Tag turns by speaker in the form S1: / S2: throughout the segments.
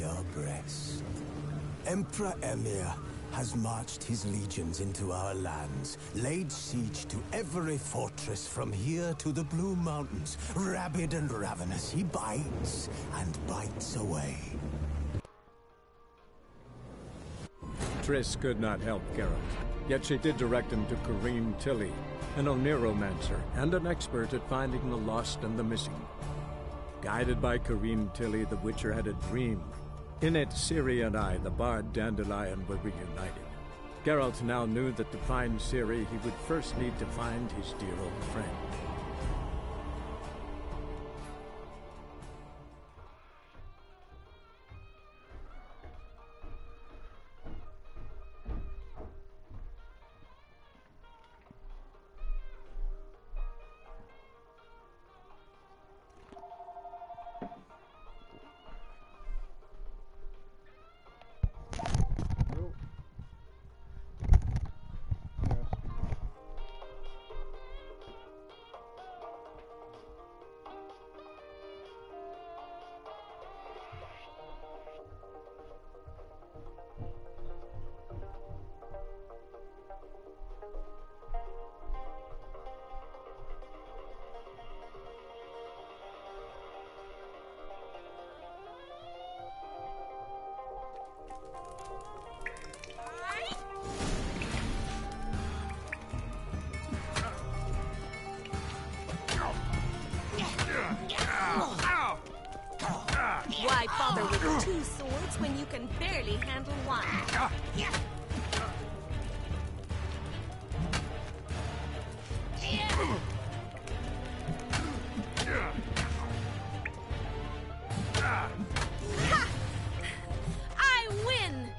S1: your breast. Emperor Emir has marched his legions into our lands, laid siege to every fortress from here to the Blue Mountains. Rabid and ravenous, he bites and bites away.
S2: Triss could not help Geralt, yet she did direct him to Corrine Tilly, an Oniromancer and an expert at finding the lost and the missing. Guided by Corrine Tilly, the Witcher had a dream. In it, Ciri and I, the bard Dandelion, were reunited. Geralt now knew that to find Ciri, he would first need to find his dear old friend.
S3: Why bother with two swords when you can barely handle one? Ha! I win!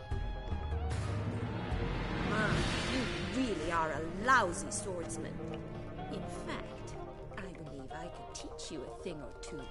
S3: You really are a lousy swordsman. In fact, I believe I could teach you a thing or two.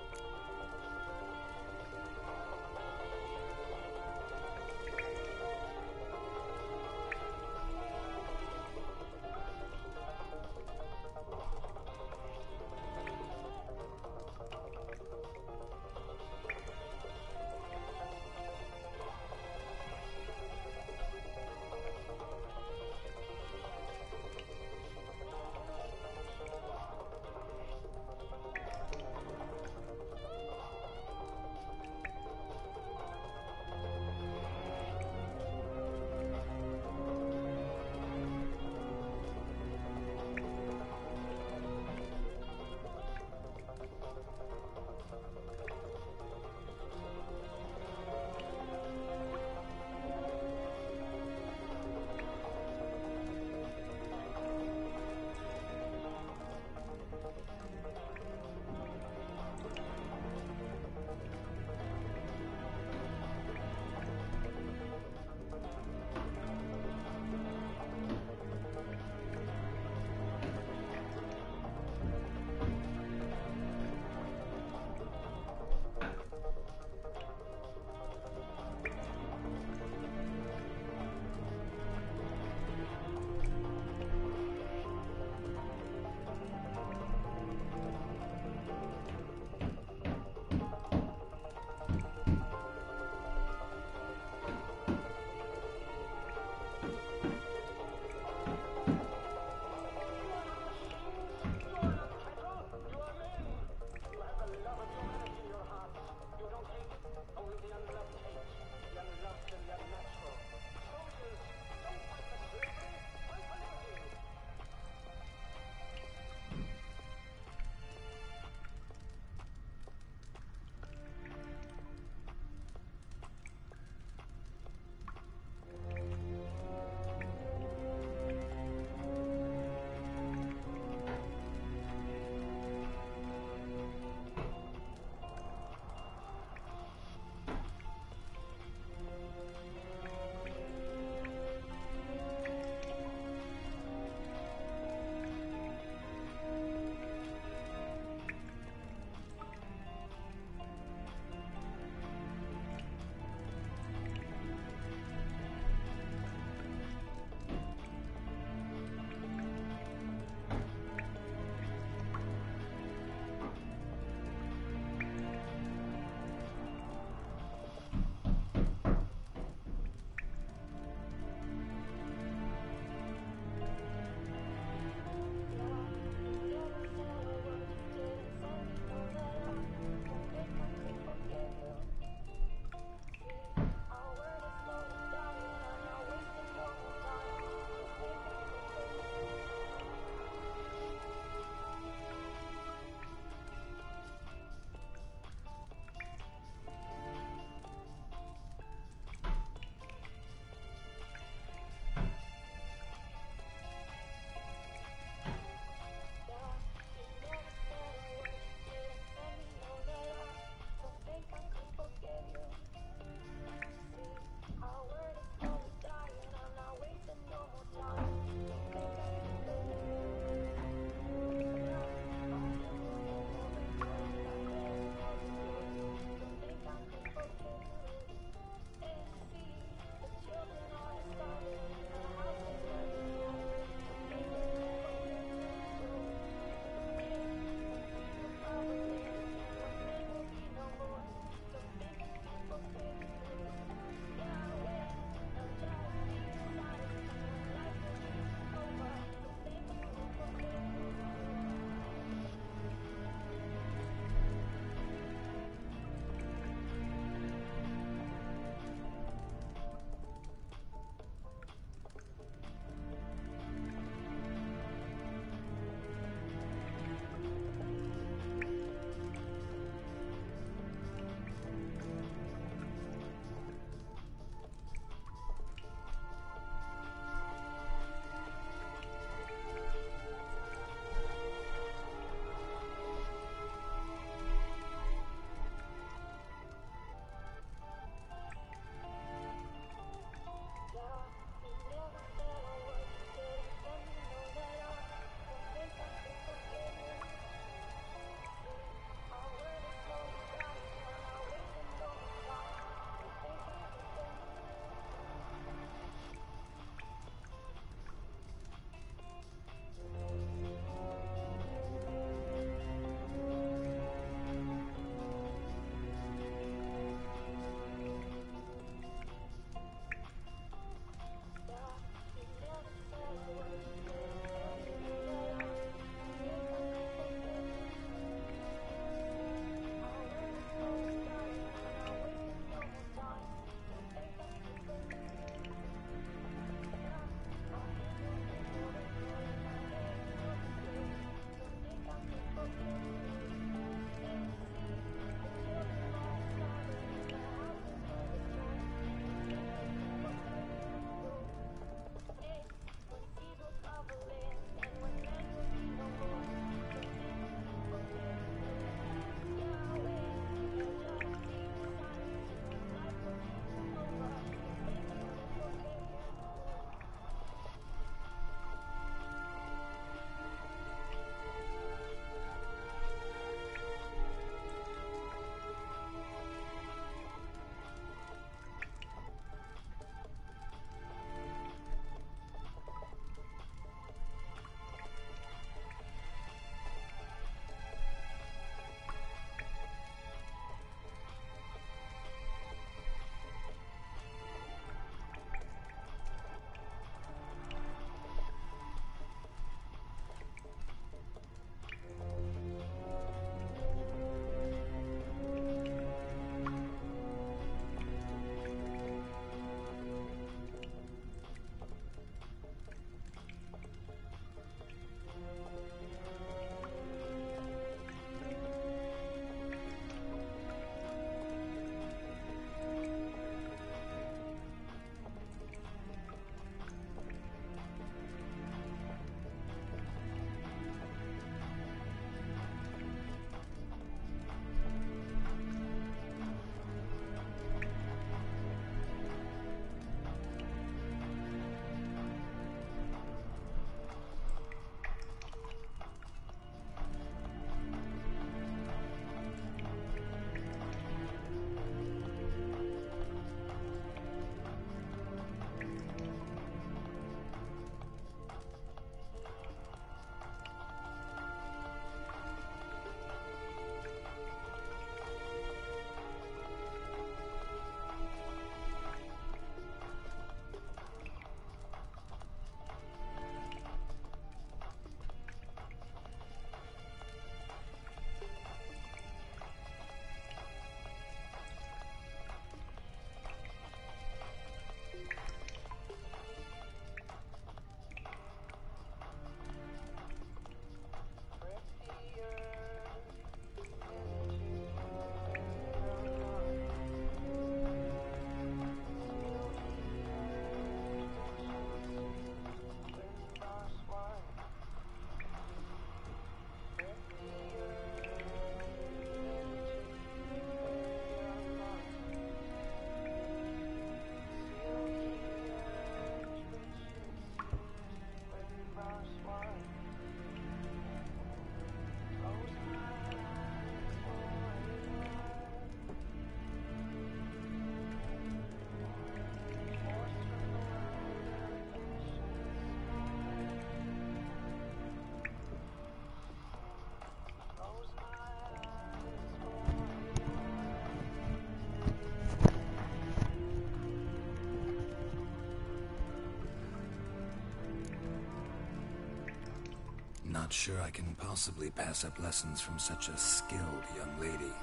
S4: not sure I can possibly pass up lessons from such a skilled young lady.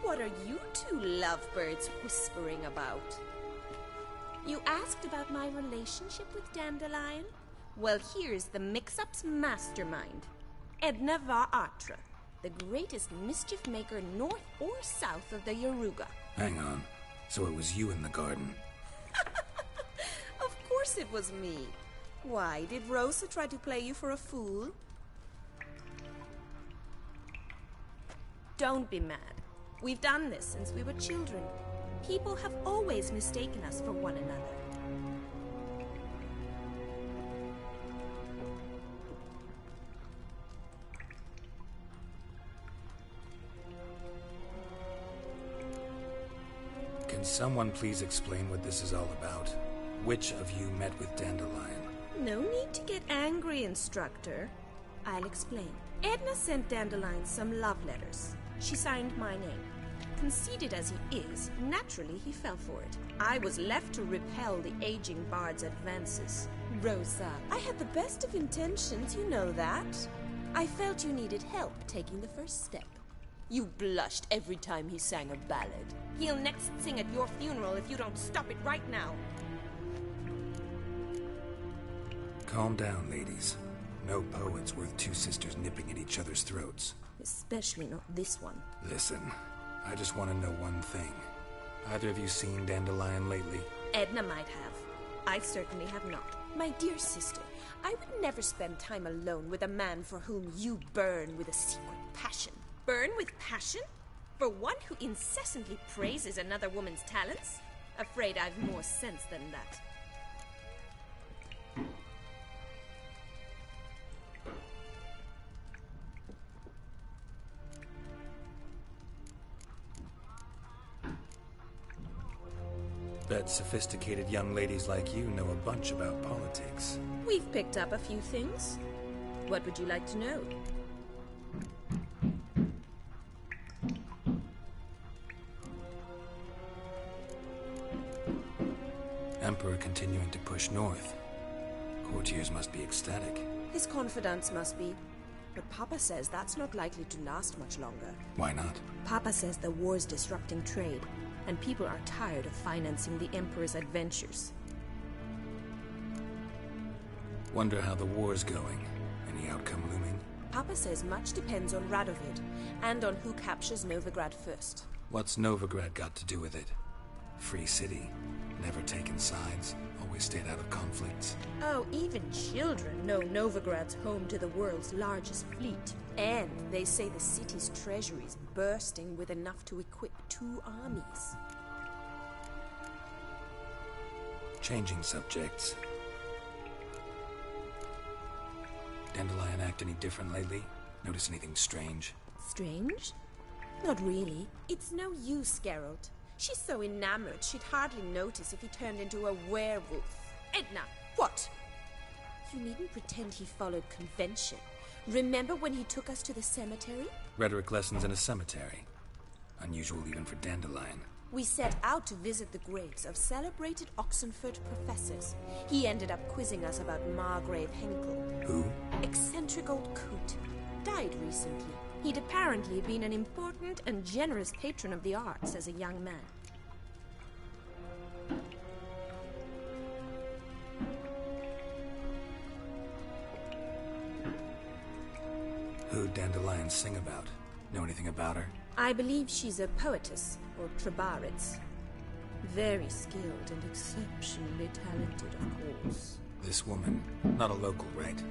S3: What are you two lovebirds whispering about? You asked about my relationship with Dandelion? Well, here's the mix-up's mastermind. Edna Va Atra, the greatest mischief maker north or south of the Yaruga.
S4: Hang on. So it was you in the garden?
S3: Of course it was me. Why, did Rosa try to play you for a fool? Don't be mad. We've done this since we were children. People have always mistaken us for one another.
S4: Can someone please explain what this is all about? Which of you met with Dandelion?
S3: No need to get angry, Instructor. I'll explain. Edna sent Dandelion some love letters. She signed my name. Conceited as he is, naturally he fell for it. I was left to repel the aging bard's advances. Rosa, I had the best of intentions, you know that. I felt you needed help taking the first step. You blushed every time he sang a ballad. He'll next sing at your funeral if you don't stop it right now.
S4: Calm down, ladies. No poet's worth two sisters nipping at each other's throats.
S3: Especially not this one.
S4: Listen, I just want to know one thing. Either of you seen Dandelion lately?
S3: Edna might have. I certainly have not. My dear sister, I would never spend time alone with a man for whom you burn with a secret passion. Burn with passion? For one who incessantly praises another woman's talents? Afraid I've more sense than that.
S4: Bet sophisticated young ladies like you know a bunch about politics.
S3: We've picked up a few things. What would you like to know?
S4: Emperor continuing to push north. Courtiers must be ecstatic.
S3: His confidants must be. But Papa says that's not likely to last much longer.
S4: Why not?
S3: Papa says the war's disrupting trade, and people are tired of financing the Emperor's adventures.
S4: Wonder how the war's going. Any outcome looming?
S3: Papa says much depends on Radovid, and on who captures Novigrad first.
S4: What's Novigrad got to do with it? Free city. Never taken sides. Always stayed out of conflicts.
S3: Oh, even children know Novigrad's home to the world's largest fleet. And they say the city's treasury's bursting with enough to equip 2 armies.
S4: Changing subjects. Dandelion act any different lately? Notice anything strange?
S3: Strange? Not really. It's no use, Geralt. She's so enamored she'd hardly notice if he turned into a werewolf. Edna! What? You needn't pretend he followed convention. Remember when he took us to the cemetery?
S4: Rhetoric lessons in a cemetery. Unusual even for Dandelion.
S3: We set out to visit the graves of celebrated Oxenford professors. He ended up quizzing us about Margrave Henkel.
S4: Who?
S3: Eccentric old coot. Died recently. He'd apparently been an important and generous patron of the arts as a young man.
S4: Who'd Dandelion sing about? Know anything about her?
S3: I believe she's a poetess, or trebarits. Very skilled and exceptionally talented, of course.
S4: This woman, not a local, right?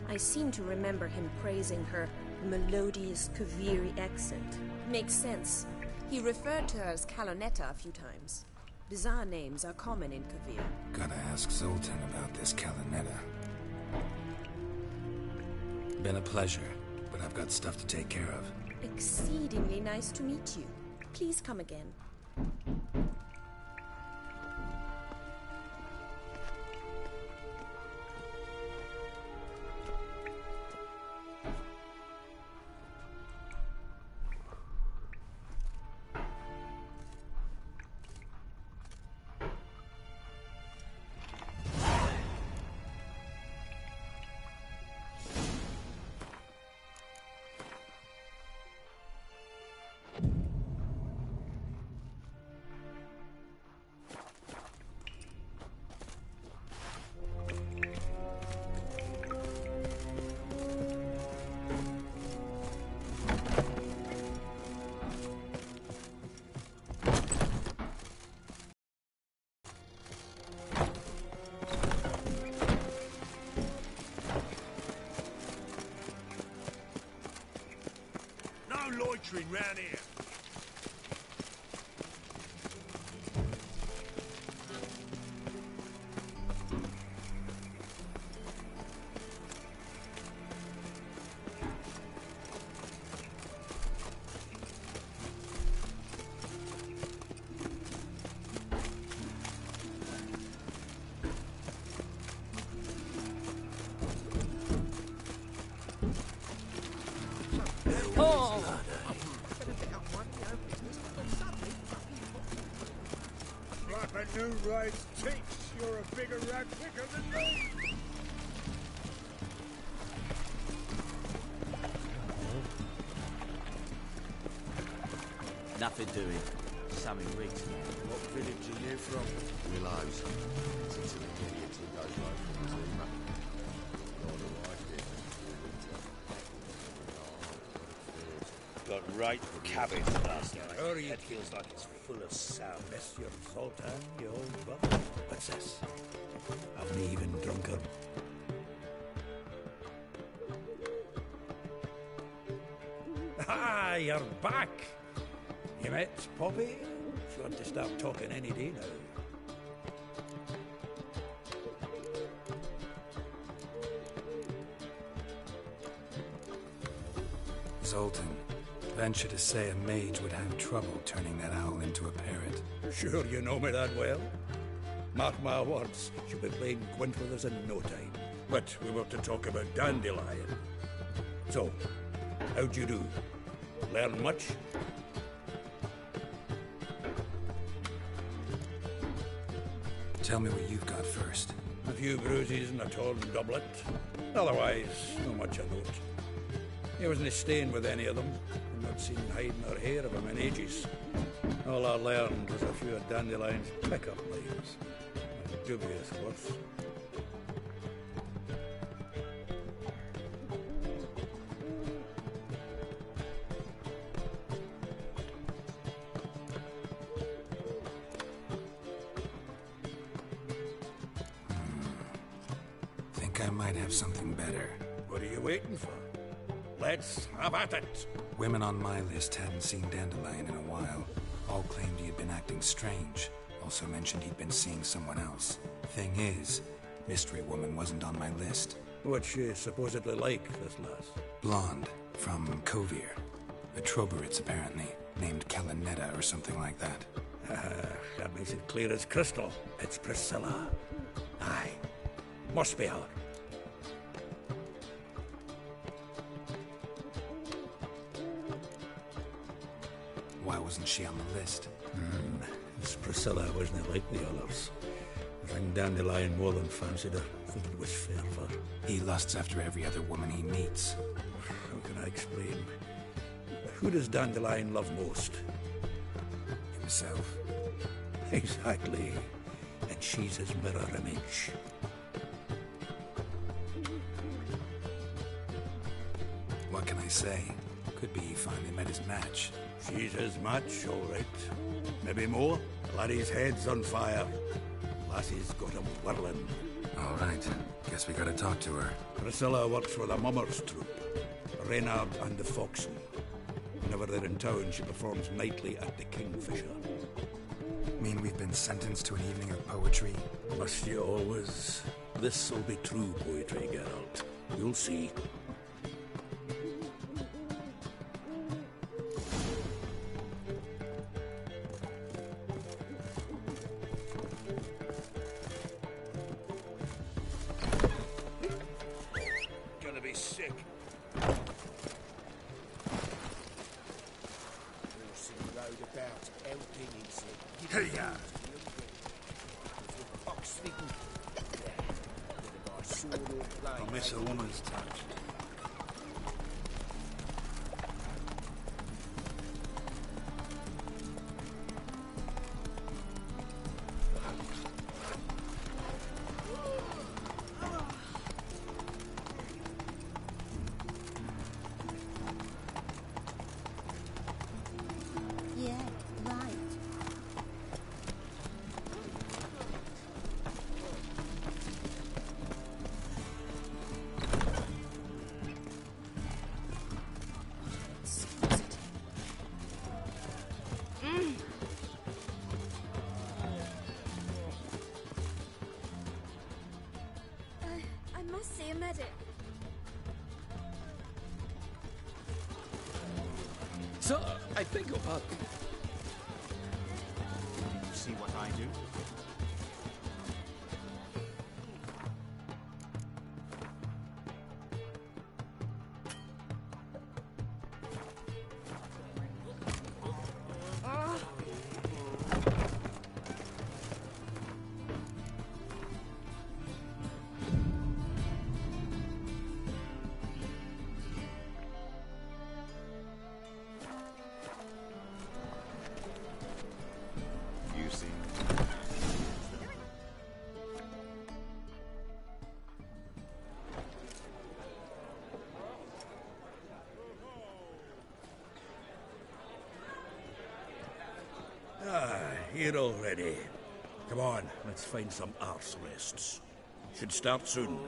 S3: I seem to remember him praising her melodious Kaviri accent. Makes sense. He referred to her as Calonetta a few times. Bizarre names are common in Kavir.
S4: Gotta ask Zoltan about this Calonetta. Been a pleasure, but I've got stuff to take care of.
S3: Exceedingly nice to meet you. Please come again.
S5: round here. Like a new raised cheeks, you're a bigger rat picker than me.
S6: Nothing doing. Something reeks now.
S5: What village are you from?
S7: Willows. It's until the idiots who goes right from the steamer.
S5: Got right cabbage last night. It feels like it's full of sour. Miss your Sultan, you old brother. What's this? I've not even drunk her. Ah, you're back. You met Poppy? She ought to start talking any day now.
S4: Zoltan, venture to say a mage would have trouble turning that owl into a parrot.
S5: Sure you know me that well. Mark my words, she'll be playing Gwent with us in no time. But we were to talk about Dandelion. So, how'd you do? Learn much?
S4: Tell me what you've got first.
S5: A few bruises and a torn doublet. Otherwise, not much of note. He wasn't staying with any of them. I've not seen hide nor hair of him in ages. All I learned was a few of Dandelion's pick-up lines. And dubious worth.
S4: Think I might have something better.
S5: What are you waiting for? Let's have at it.
S4: Women on my list hadn't seen Dandelion in a while. All claimed he had been acting strange. Also mentioned he'd been seeing someone else. Thing is, Mystery Woman wasn't on my list.
S5: What's she supposedly like, this lass?
S4: Blonde, from Kovir. A Troberitz, apparently, named Kalanetta or something like that.
S5: That makes it clear as crystal. It's Priscilla. Aye. Must be her.
S4: Why wasn't she on the list?
S5: This Priscilla wasn't like the others. I think Dandelion more than fancied her. I think it was fair for her.
S4: He lusts after every other woman he meets.
S5: How can I explain? Who does Dandelion love most?
S4: Himself.
S5: Exactly. And she's his mirror image.
S4: What can I say? Could be he finally met his match.
S5: She's his match, all right. Maybe more. Laddie's head's on fire. Lassie's got him whirling.
S4: All right. Guess we gotta talk to her.
S5: Priscilla works for the Mummers troupe. Reynard and the Foxen. Whenever they're in town, she performs nightly at the Kingfisher.
S4: Mean we've been sentenced to an evening of poetry?
S5: Must you always? This'll be true poetry, Geralt. You'll see. Gonna be sick. Hey, I miss a woman's touch.
S8: Yeah, right.
S9: I'll see a medic.
S10: Sir, I beg your pardon.
S6: Did you see what I do?
S5: Here already. Come on, let's find some arse rests. Should start soon.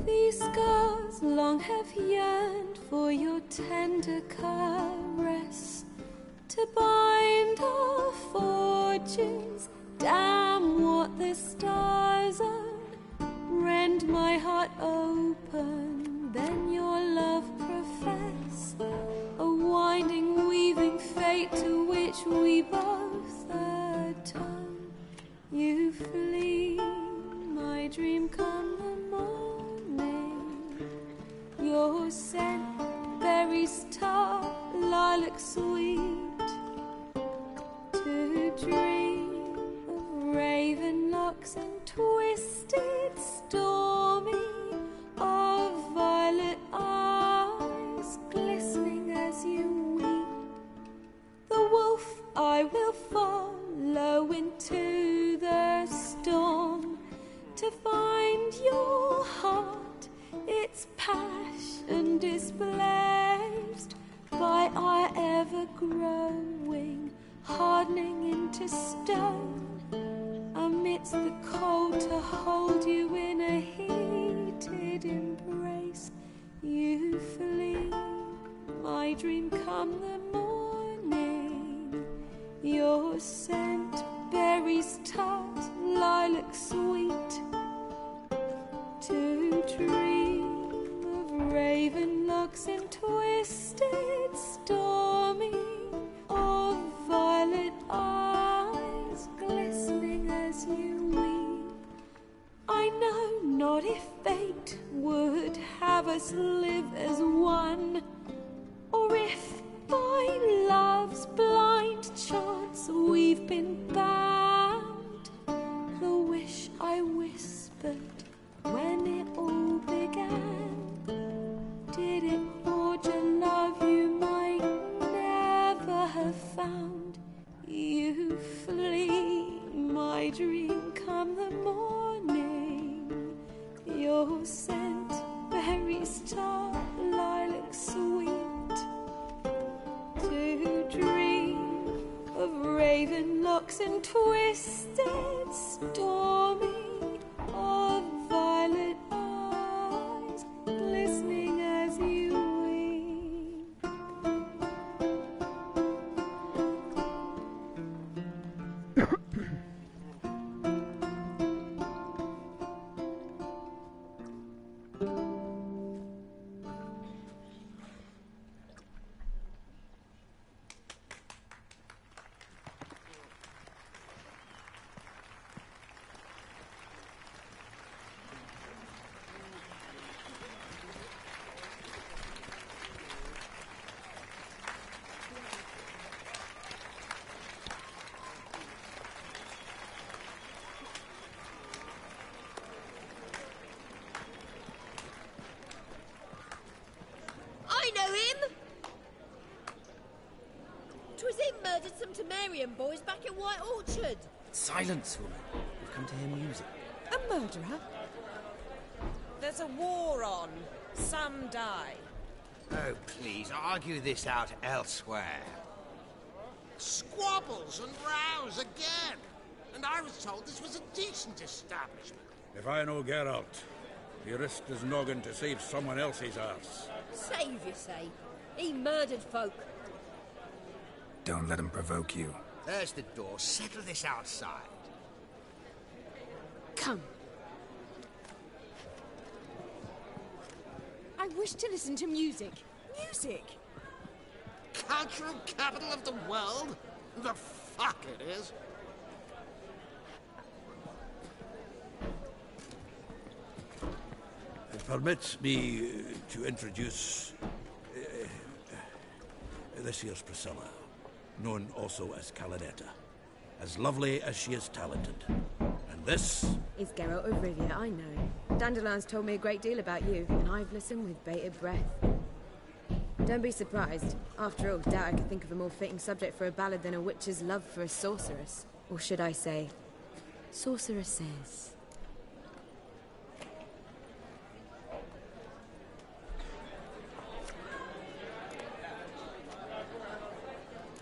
S11: These scars long have yearned for your tender caress, to bind our fortunes. Damn what the stars own. Rend my heart open, then your love profess. A winding, weaving fate to which we both atone. You flee, my dream come the morning. Your scent, berries tart, lilac sweet. To dream of raven locks and twisted, stormy, of violet eyes glistening as you weep. The wolf I will follow into the storm, to find your heart, its passion displaced by our ever-growing, hardening into stone. Amidst the cold, to hold you in a heated embrace. You flee, my dream come the morning. Your scent, berries tart, lilac sweet. To dream of raven locks and twisted, stormy, of violet eyes glistening as you weep. I know not if fate would have us live as one, or if by love's blind chance we've been bound. The wish I whispered when it all began, did it forge a love you might never have found? You flee, my dream come the morning. Your scent, berries tart, lilac sweet. To dream of raven locks and twisted, stormy, of violet eyes glistening as you weep.
S9: Barbarian boys back in White Orchard.
S6: Silence, woman. We've come to hear music.
S11: A murderer?
S12: There's a war on. Some die.
S13: Oh, please, argue this out elsewhere.
S7: Squabbles and rows again. And I was told this was a decent establishment.
S5: If I know Geralt, he risked his noggin to save someone else's arse.
S9: Save, you say? He murdered folk.
S4: Don't let him provoke you.
S13: There's the door. Settle this outside.
S11: Come. I wish to listen to music.
S12: Music?
S7: Cultural capital of the world? The fuck it is.
S5: It permits me to introduce this here's Priscilla, known also as Caladetta. As lovely as she is talented. And this
S11: is Geralt of Rivia, I know. Dandelion's told me a great deal about you, and I've listened with bated breath. Don't be surprised. After all, doubt I could think of a more fitting subject for a ballad than a witch's love for a sorceress. Or should I say, sorceresses.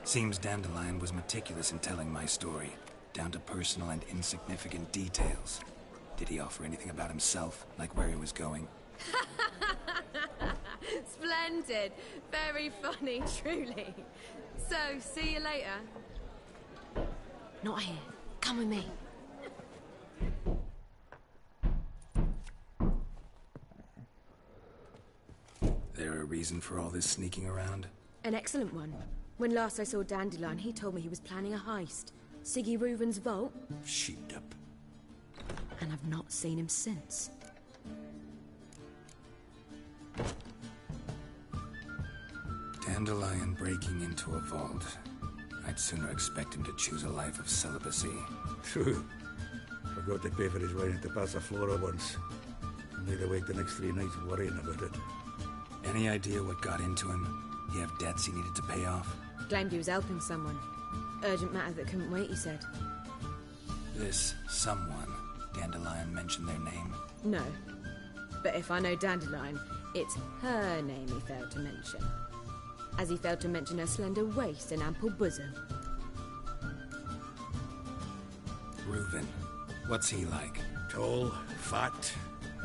S4: Seems Dandelion was meticulous in telling my story, down to personal and insignificant details. Did he offer anything about himself, like where he was going?
S11: Splendid. Very funny, truly. So, see you later. Not here. Come with me.
S4: There a reason for all this sneaking around?
S11: An excellent one. When last I saw Dandelion, he told me he was planning a heist. Siggy Reuven's vault.
S5: sheeped up.
S11: And I've not seen him since.
S4: Dandelion breaking into a vault. I'd sooner expect him to choose a life of celibacy.
S5: True. Forgot to pay for his wedding to Passaflora once. Made awake the next 3 nights worrying about it.
S4: Any idea what got into him? He have debts he needed to pay off?
S11: Claimed he was helping someone. Urgent matter that couldn't wait, he said.
S4: This someone, Dandelion mentioned their name?
S11: No. But if I know Dandelion, it's her name he failed to mention. As he failed to mention her slender waist and ample bosom.
S4: Reuven. What's he like?
S5: Tall, fat,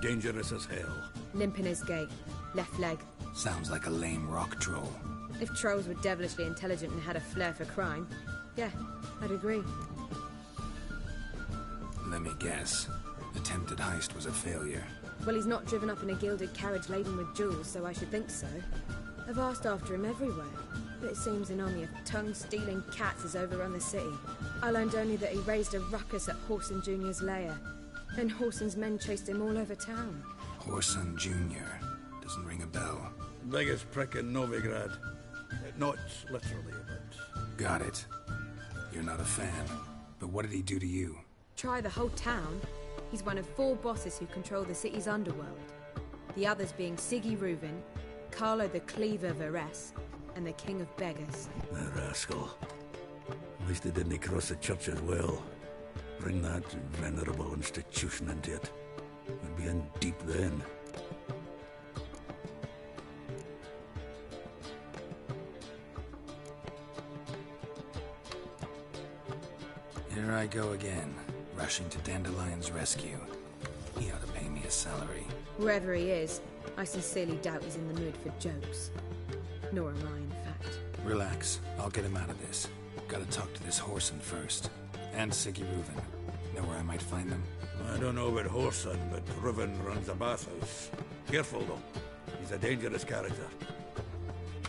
S5: dangerous as hell.
S11: Limp in his gait. Left leg.
S4: Sounds like a lame rock troll.
S11: If trolls were devilishly intelligent and had a flair for crime, yeah, I'd agree.
S4: Let me guess. Attempted heist was a failure.
S11: Well, he's not driven up in a gilded carriage laden with jewels, so I should think so. I've asked after him everywhere, but it seems an army of tongue-stealing cats has overrun the city. I learned only that he raised a ruckus at Whoreson Jr.'s lair, and Whoreson's men chased him all over town.
S4: Whoreson Jr. Doesn't ring a bell.
S5: Biggest prick in Novigrad. Not literally, but...
S4: Got it. You're not a fan. But what did he do to you?
S11: Try the whole town. He's one of 4 bosses who control the city's underworld. The others being Siggy Reuven, Carlo the Cleaver Varese, and the King of Beggars.
S5: That rascal. At least he didn't cross the church as well. Bring that venerable institution into it. We'd be in deep then.
S4: Here I go again, rushing to Dandelion's rescue. He ought to pay me a salary.
S11: Wherever he is, I sincerely doubt he's in the mood for jokes. Nor am I, in fact.
S4: Relax. I'll get him out of this. Gotta talk to this Whoreson first. And Siggy Reuven. Know where I might find them?
S5: I don't know about Whoreson, but Reuven runs a bathhouse. Careful, though. He's a dangerous character.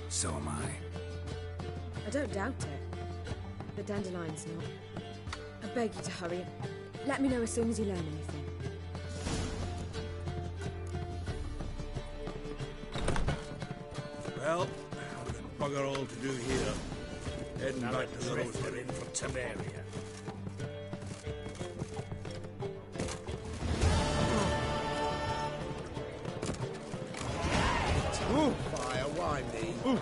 S4: So am I.
S11: I don't doubt it. But Dandelion's not. I beg you to hurry. Let me know as soon as you learn anything.
S5: Well, we've got bugger all to do here. Heading back to the roastery.
S7: in from Temeria. Ooh, fire, why me?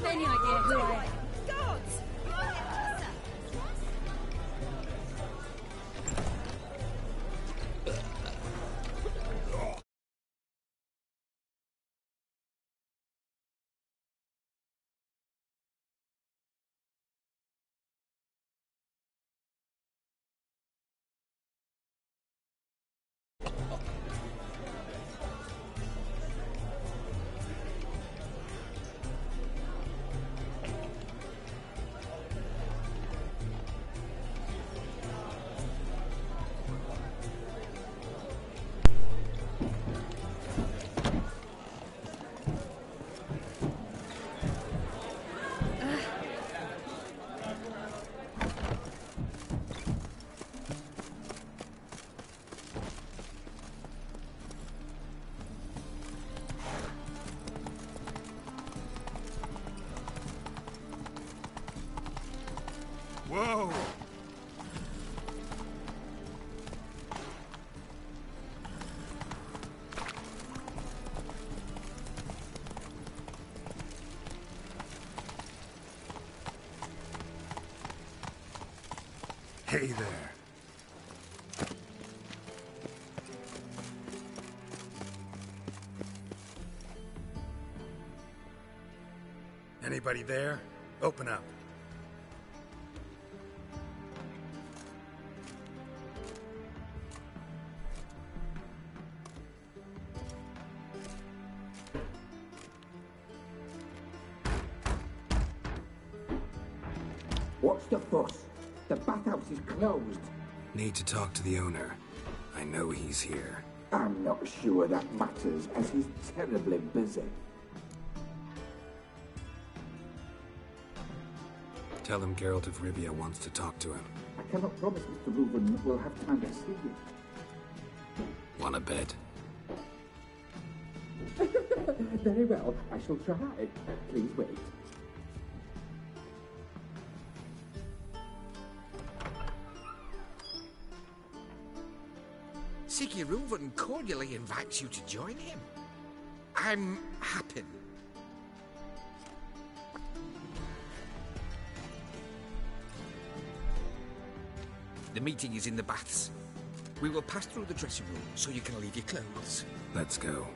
S9: any idea who I am?
S12: Gods!
S14: Whoa!
S4: Hey there. Anybody there? Open up.
S15: What's the fuss? The bathhouse is closed.
S4: Need to talk to the owner. I know he's here.
S15: I'm not sure that matters, as he's terribly busy.
S4: Tell him Geralt of Rivia wants to talk to him.
S15: I cannot promise Mr. Reuben will have time to see you.
S4: Wanna bet?
S15: Very well, I shall try. Please wait.
S7: Siggy Reuven cordially invites you to join him. I'm happy. The meeting is in the baths. We will pass through the dressing room so you can leave your clothes.
S4: Let's go.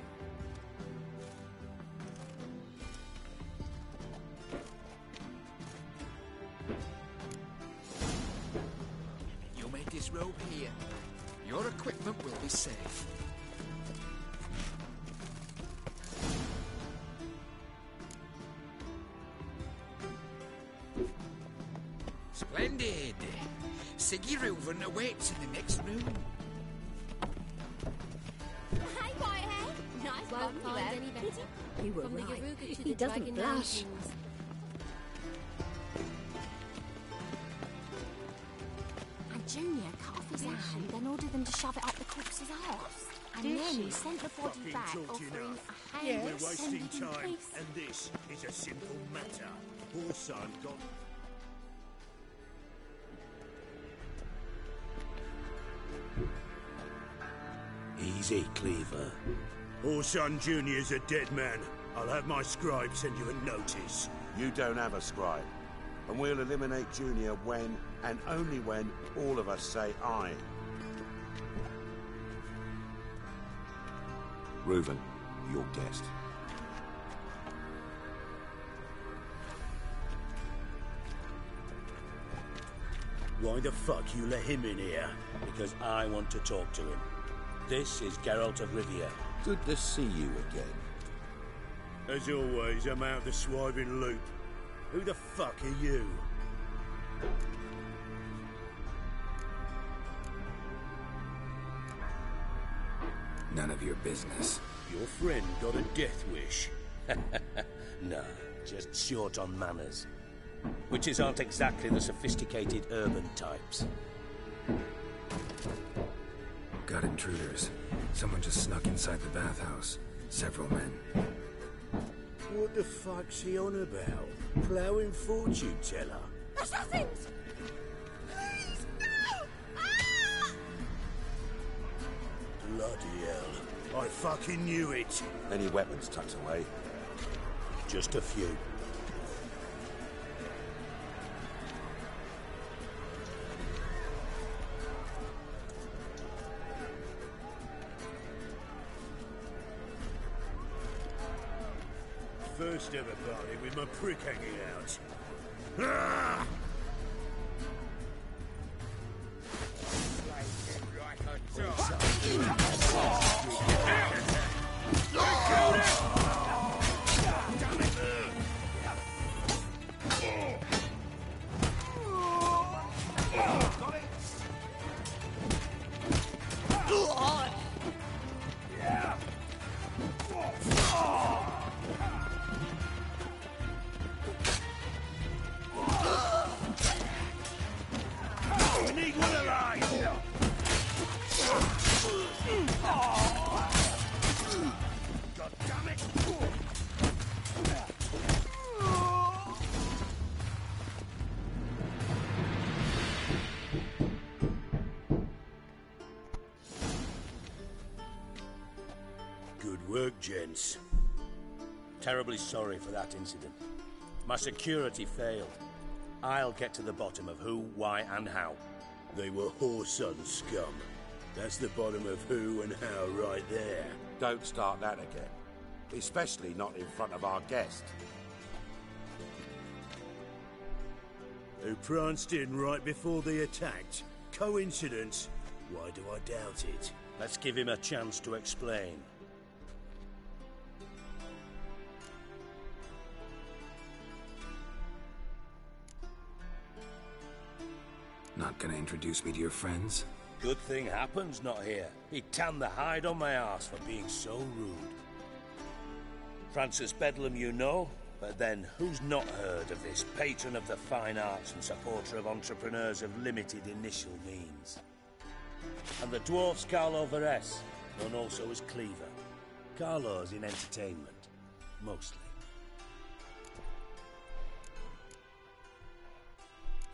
S7: You may disrobe here. Your equipment will be safe. Splendid! Siggy Reuven awaits in the next room.
S9: Hey, Whitehead! Nice one, you have. Any better.
S11: You were
S9: From the
S11: right.
S9: Yaruga to
S11: He
S9: the
S11: doesn't
S9: Dragon
S11: blush.
S9: Mountains.
S8: And Junior cut off his hand, then ordered them to shove it up the corpse's arse. And then he sent the body back, offering a hand
S16: We're wasting
S8: extended in
S16: time,
S8: peace.
S16: and this is a simple matter. Poor son got... Easy, Cleaver. Orson Jr.'s a dead man. I'll have my scribe send you a notice.
S17: You don't have a scribe. And we'll eliminate Junior when, and only when, all of us say aye. Reuven, your guest.
S16: Why the fuck you let him in here? Because I want to talk to him. This is Geralt of Rivia.
S17: Good to see you again.
S16: As always, I'm out of the swiving loop. Who the fuck are you?
S4: None of your business.
S16: Your friend got a death wish. No, just short on manners. Witches aren't exactly the sophisticated urban types.
S4: Got intruders. Someone just snuck inside the bathhouse. Several men.
S16: What the fuck's he on about? Ploughing fortune teller?
S9: Assassins! Please, no! Ah!
S16: Bloody hell. I fucking knew it.
S17: Any weapons tucked away?
S16: Just a few. must have a party with my prick hanging out. Ah! Good work, gents. Terribly sorry for that incident. My security failed. I'll get to the bottom of who, why, and how. They were whoreson scum. That's the bottom of who and how right there.
S17: Don't start that again. Especially not in front of our guest.
S16: Who pranced in right before they attacked. Coincidence? Why do I doubt it? Let's give him a chance to explain.
S4: Not gonna introduce me to your friends?
S16: Good thing Happen's not here. He'd tan the hide on my arse for being so rude. Francis Bedlam you know, but then who's not heard of this patron of the fine arts and supporter of entrepreneurs of limited initial means? And the dwarf's Carlo Veres, known also as Cleaver. Carlo's in entertainment, mostly.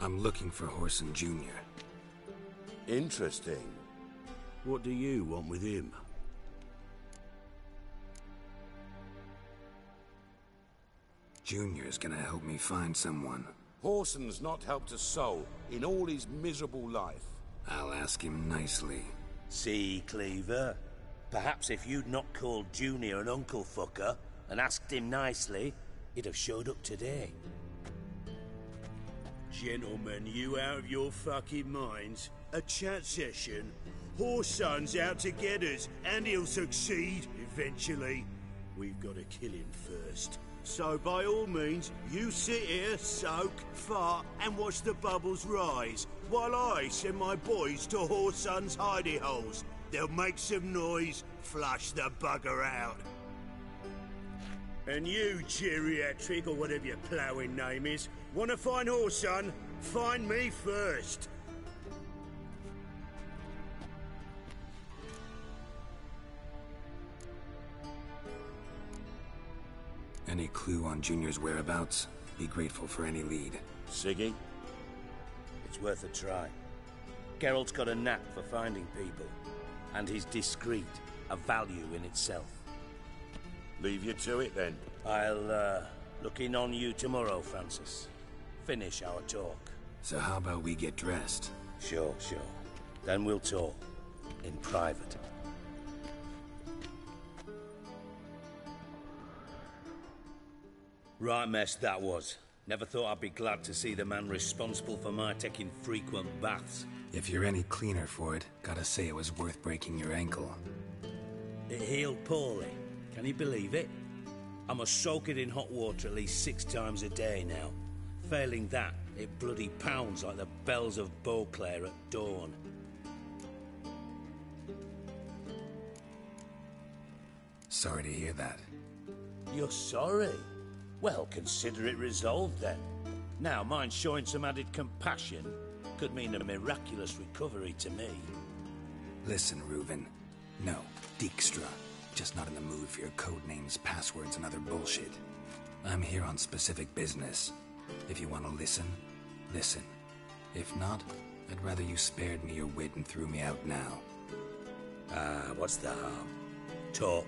S4: I'm looking for Whoreson Jr.
S17: Interesting.
S16: What do you want with him?
S4: Junior's gonna help me find someone.
S17: Whoreson's not helped a soul in all his miserable life.
S4: I'll ask him nicely.
S16: See, Cleaver? Perhaps if you'd not called Junior an uncle fucker and asked him nicely, he'd have showed up today. Gentlemen, you out of your fucking minds? A chat session? Whoreson's out to get us, and he'll succeed, eventually. We've got to kill him first. So by all means, you sit here, soak, fart, and watch the bubbles rise, while I send my boys to Whoreson's hidey holes. They'll make some noise, flush the bugger out. And you, geriatric, or whatever your ploughing name is, want to find Whoreson? Find me first.
S4: Any clue on Junior's whereabouts? Be grateful for any lead.
S16: Siggy? It's worth a try. Geralt's got a knack for finding people. And he's discreet, a value in itself.
S17: Leave you to it, then.
S16: I'll, look in on you tomorrow, Francis. Finish our talk.
S4: So how about we get dressed?
S16: Sure. Then we'll talk. In private. Right mess that was. Never thought I'd be glad to see the man responsible for my taking frequent baths.
S4: If you're any cleaner for it, gotta say it was worth breaking your ankle.
S16: It healed poorly. Can you believe it? I must soak it in hot water at least 6 times a day now. Failing that, it bloody pounds like the bells of Beauclair at dawn.
S4: Sorry to hear that.
S16: You're sorry? Well, consider it resolved then. Now, mind showing some added compassion could mean a miraculous recovery to me.
S4: Listen, Reuven. No, Dijkstra. Just not in the mood for your code names, passwords, and other bullshit. I'm here on specific business. If you want to listen, listen. If not, I'd rather you spared me your wit and threw me out now.
S16: What's the harm? Talk.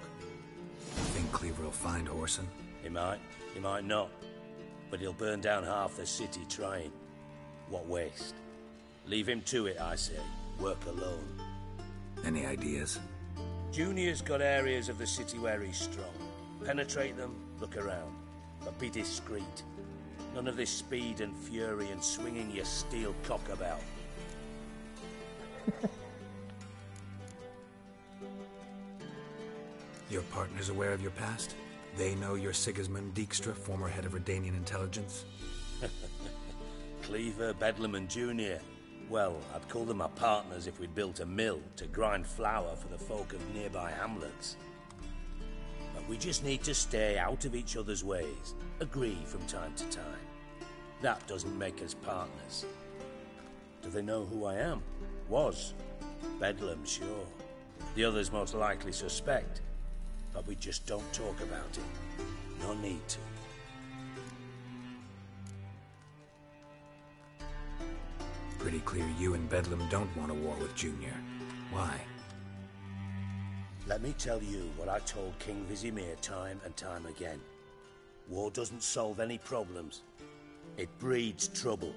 S4: Think Cleaver will find Whoreson?
S16: He might not. But he'll burn down half the city trying. What waste. Leave him to it, I say. Work alone.
S4: Any ideas?
S16: Junior's got areas of the city where he's strong. Penetrate them, look around.
S18: but be discreet. None of this speed and fury and swinging your steel cock about.
S4: Your partner's aware of your past? They know you're Sigismund Dijkstra, former head of Redanian intelligence?
S18: Cleaver, Bedlam and Junior. Well, I'd call them my partners if we'd built a mill to grind flour for the folk of nearby hamlets. But we just need to stay out of each other's ways, agree from time to time. That doesn't make us partners. Do they know who I am? Was. Bedlam, sure. The others most likely suspect. But we just don't talk about it. No need to.
S4: Pretty clear you and Bedlam don't want a war with Junior. Why?
S18: Let me tell you what I told King Vizimir time and time again. War doesn't solve any problems. It breeds trouble.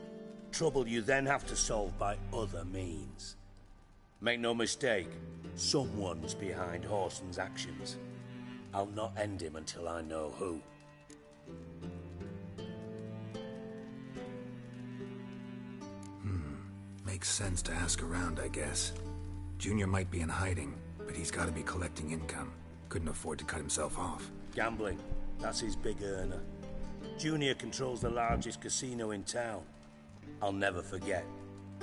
S18: Trouble you then have to solve by other means. Make no mistake, someone's behind Horson's actions. I'll not end him until I know who.
S4: Makes sense to ask around, I guess. Junior might be in hiding, but he's got to be collecting income. Couldn't afford to cut himself off.
S18: Gambling, that's his big earner. Junior controls the largest casino in town. I'll never forget.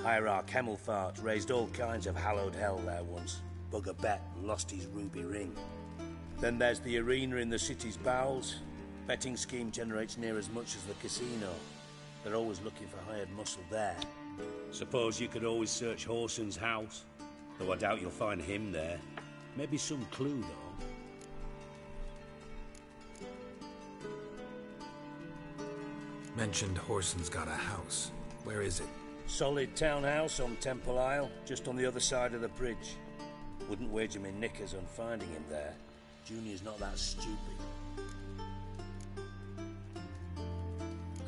S18: Hierarch Hemmelfart raised all kinds of hallowed hell there once. Bug a bet and lost his ruby ring. Then there's the arena in the city's bowels. Betting scheme generates near as much as the casino. They're always looking for hired muscle there. Suppose you could always search Horson's house, though I doubt you'll find him there. Maybe some clue, though.
S4: Mentioned Horson's got a house. Where is it?
S18: Solid townhouse on Temple Isle, just on the other side of the bridge. Wouldn't wager me knickers on finding him there. Junior's not that stupid.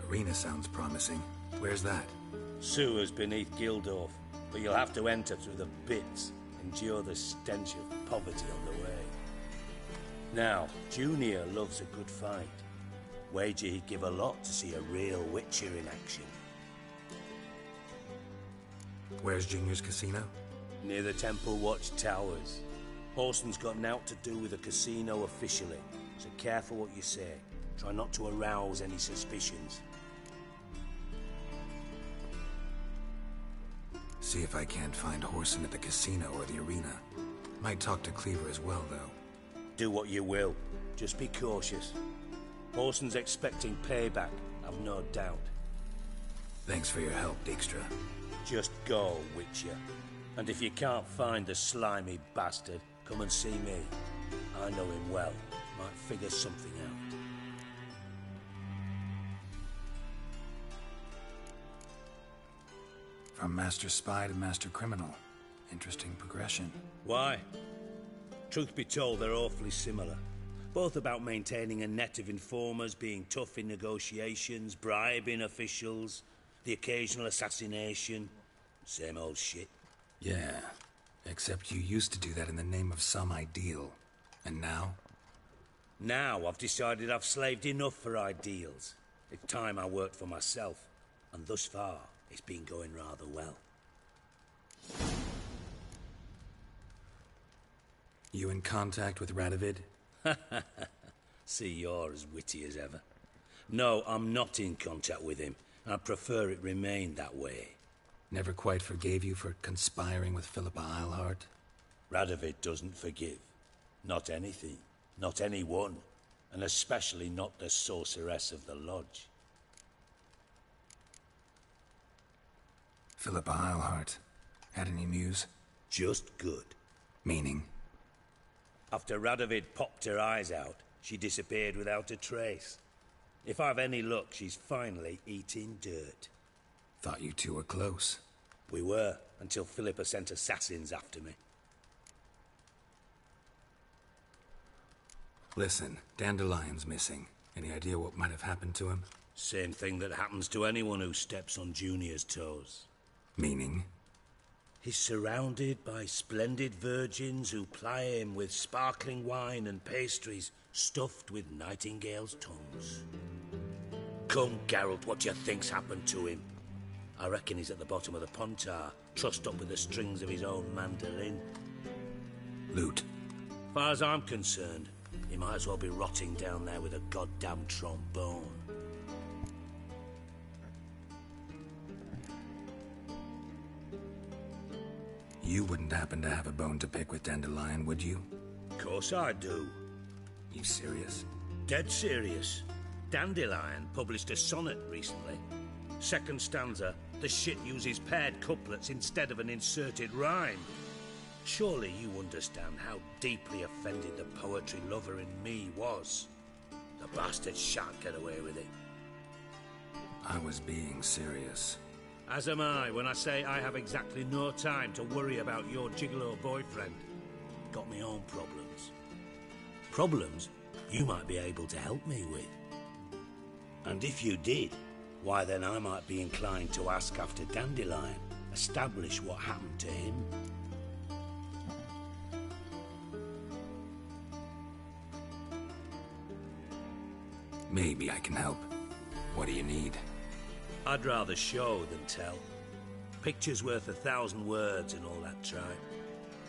S4: Arena sounds promising. Where's that?
S18: Sewers beneath Gildorf, but you'll have to enter through the bits, endure the stench of poverty on the way. Now, Junior loves a good fight. Wager he'd give a lot to see a real Witcher in action.
S4: Where's Junior's casino?
S18: Near the Temple Watch Towers. Horson's got naught to do with the casino officially, so careful what you say. Try not to arouse any suspicions.
S4: See if I can't find Horson at the casino or the arena. Might talk to Cleaver as well, though.
S18: Do what you will. Just be cautious. Horson's expecting payback, I've no doubt.
S4: Thanks for your help, Dijkstra.
S18: Just go, Witcher. And if you can't find the slimy bastard, come and see me. I know him well. Might figure something out.
S4: From Master Spy to Master Criminal. Interesting progression.
S18: Why? Truth be told, they're awfully similar. Both about maintaining a net of informers, being tough in negotiations, bribing officials, the occasional assassination. Same old shit.
S4: Yeah, except you used to do that in the name of some ideal. And now?
S18: Now I've decided I've slaved enough for ideals. It's time I worked for myself. And thus far, it's been going rather well.
S4: You in contact with Radovid?
S18: See, you're as witty as ever. No, I'm not in contact with him. I prefer it remain that way.
S4: Never quite forgave you for conspiring with Philippa Eilhart?
S18: Radovid doesn't forgive. Not anything. Not anyone. And especially not the sorceress of the lodge.
S4: Philippa Eilhart. Had any news?
S18: Just good.
S4: Meaning?
S18: After Radovid popped her eyes out, she disappeared without a trace. If I've any luck, she's finally eating dirt.
S4: Thought you two were close.
S18: We were, until Philippa sent assassins after me.
S4: Listen, Dandelion's missing. Any idea what might have happened to him?
S18: Same thing that happens to anyone who steps on Junior's toes.
S4: Meaning?
S18: He's surrounded by splendid virgins who ply him with sparkling wine and pastries stuffed with nightingales' tongues. Come, Geralt, what do you think's happened to him? I reckon he's at the bottom of the Pontar, trussed up with the strings of his own mandolin.
S4: Loot.
S18: Far as I'm concerned, he might as well be rotting down there with a goddamn trombone.
S4: You wouldn't happen to have a bone to pick with Dandelion, would you?
S18: Of course I do.
S4: You serious?
S18: Dead serious. Dandelion published a sonnet recently. Second stanza, the shit uses paired couplets instead of an inserted rhyme. Surely you understand how deeply offended the poetry lover in me was. The bastard shan't get away with it.
S4: I was being serious.
S18: As am I when I say I have exactly no time to worry about your gigolo boyfriend. Got me own problems. Problems you might be able to help me with. And if you did, why then I might be inclined to ask after Dandelion, establish what happened to him.
S4: Maybe I can help. What do you need?
S18: I'd rather show than tell. Picture's worth 1,000 words and all that tripe.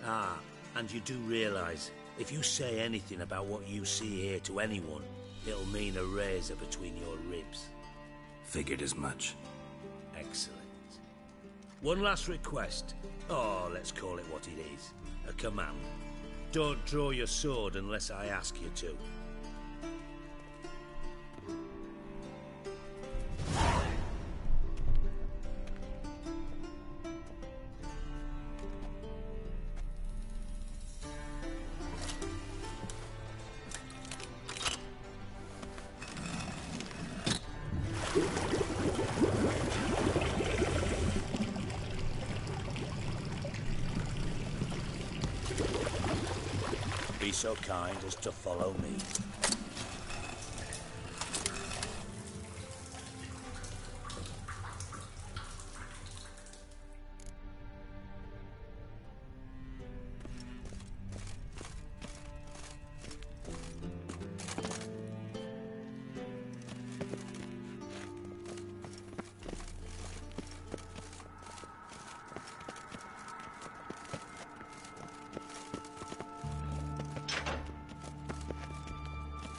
S18: Ah, and you do realise, if you say anything about what you see here to anyone, it'll mean a razor between your ribs.
S4: Figured as much.
S18: Excellent. One last request. Oh, let's call it what it is. A command. Don't draw your sword unless I ask you to. Be so kind as to follow me.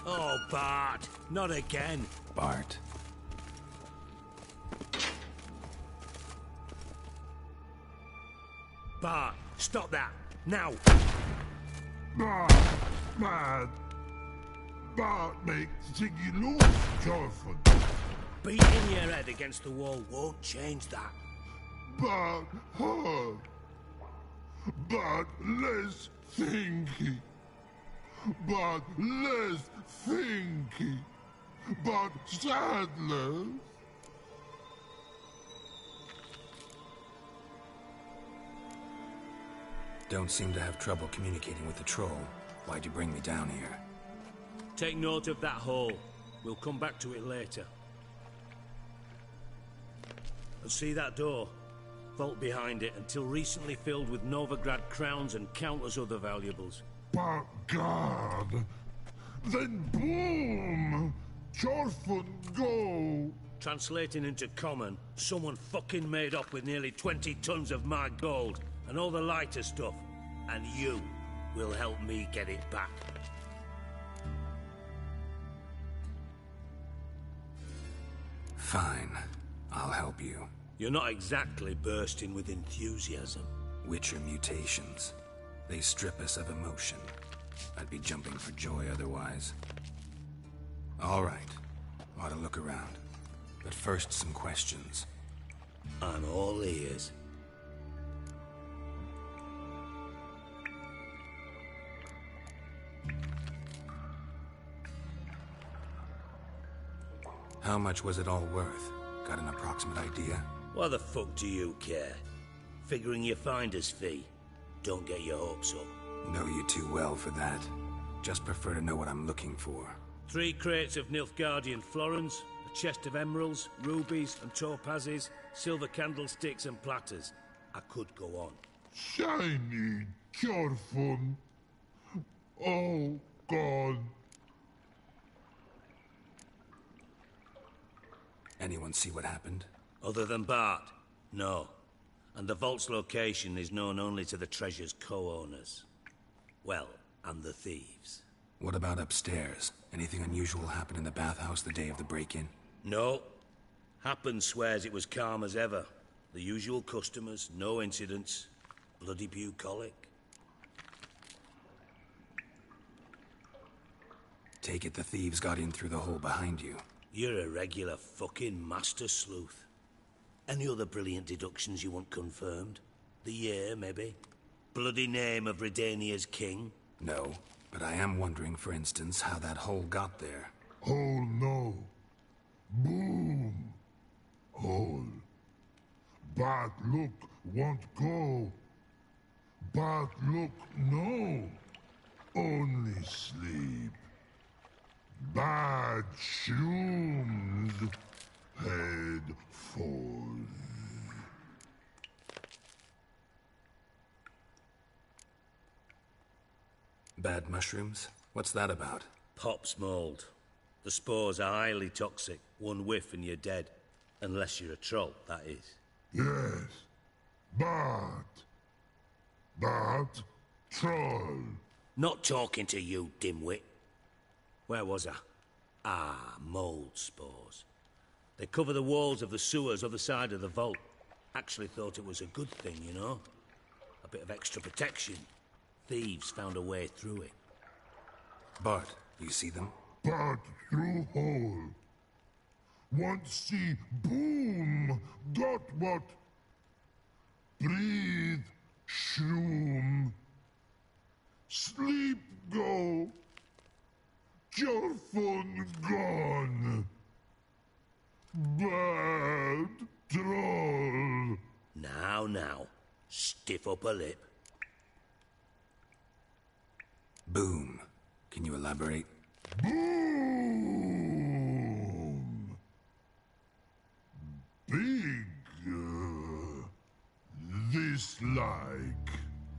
S18: Oh, Bart, not again.
S4: Bart.
S18: Bart, stop that, now.
S14: Bart makes Ziggy lose, Jorfin.
S18: Beating your head against the wall won't change that.
S14: Bart hard. Bart less thinky. But less thinky, but sadness.
S4: Don't seem to have trouble communicating with the troll. Why'd you bring me down here?
S18: Take note of that hole. We'll come back to it later. And see that door? Vault behind it, until recently filled with Novigrad crowns and countless other valuables.
S14: But God, then boom! Jorfin go!
S18: Translating into common, someone fucking made up with nearly 20 tons of my gold and all the lighter stuff, and you will help me get it back.
S4: Fine, I'll help you.
S18: You're not exactly bursting with enthusiasm.
S4: Witcher mutations. They strip us of emotion. I'd be jumping for joy otherwise. All right. Ought to look around. But first, some questions.
S18: I'm all ears.
S4: How much was it all worth? Got an approximate idea?
S18: Why the fuck do you care? Figuring your finder's fee. Don't get your hopes up.
S4: Know you too well for that. Just prefer to know what I'm looking for.
S18: 3 crates of Nilfgaardian florins, a chest of emeralds, rubies and topazes, silver candlesticks and platters. I could go on.
S14: Shiny Jorfin. Oh, God.
S4: Anyone see what happened?
S18: Other than Bart? No. And the vault's location is known only to the treasure's co-owners. Well, and the thieves.
S4: What about upstairs? Anything unusual happen in the bathhouse the day of the break-in?
S18: No. Happen swears it was calm as ever. The usual customers, no incidents. Bloody bucolic.
S4: Take it the thieves got in through the hole behind you.
S18: You're a regular fucking master sleuth. Any other brilliant deductions you want confirmed? The year, maybe? Bloody name of Redania's king?
S4: No, but I am wondering, for instance, how that hole got there.
S14: Hole no. Boom. Hole. Bad look won't go. Bad look no. Only sleep. Bad shrooms. Head falls.
S4: Bad mushrooms? What's that about?
S18: Pop's mold. The spores are highly toxic. One whiff and you're dead. Unless you're a troll, that is.
S14: Yes. Bad. Bad troll.
S18: Not talking to you, dimwit. Where was I? Ah, mold spores. They cover the walls of the sewers other side of the vault. Actually thought it was a good thing, you know? A bit of extra protection. Thieves found a way through it.
S4: Bart, you see them?
S14: Bad through hole. Want see boom. Got what? Breathe. Shroom. Sleep go. Your phone gone. Bad troll.
S18: Now. Stiff upper lip.
S4: Boom. Can you elaborate?
S14: Boom. Big. This like.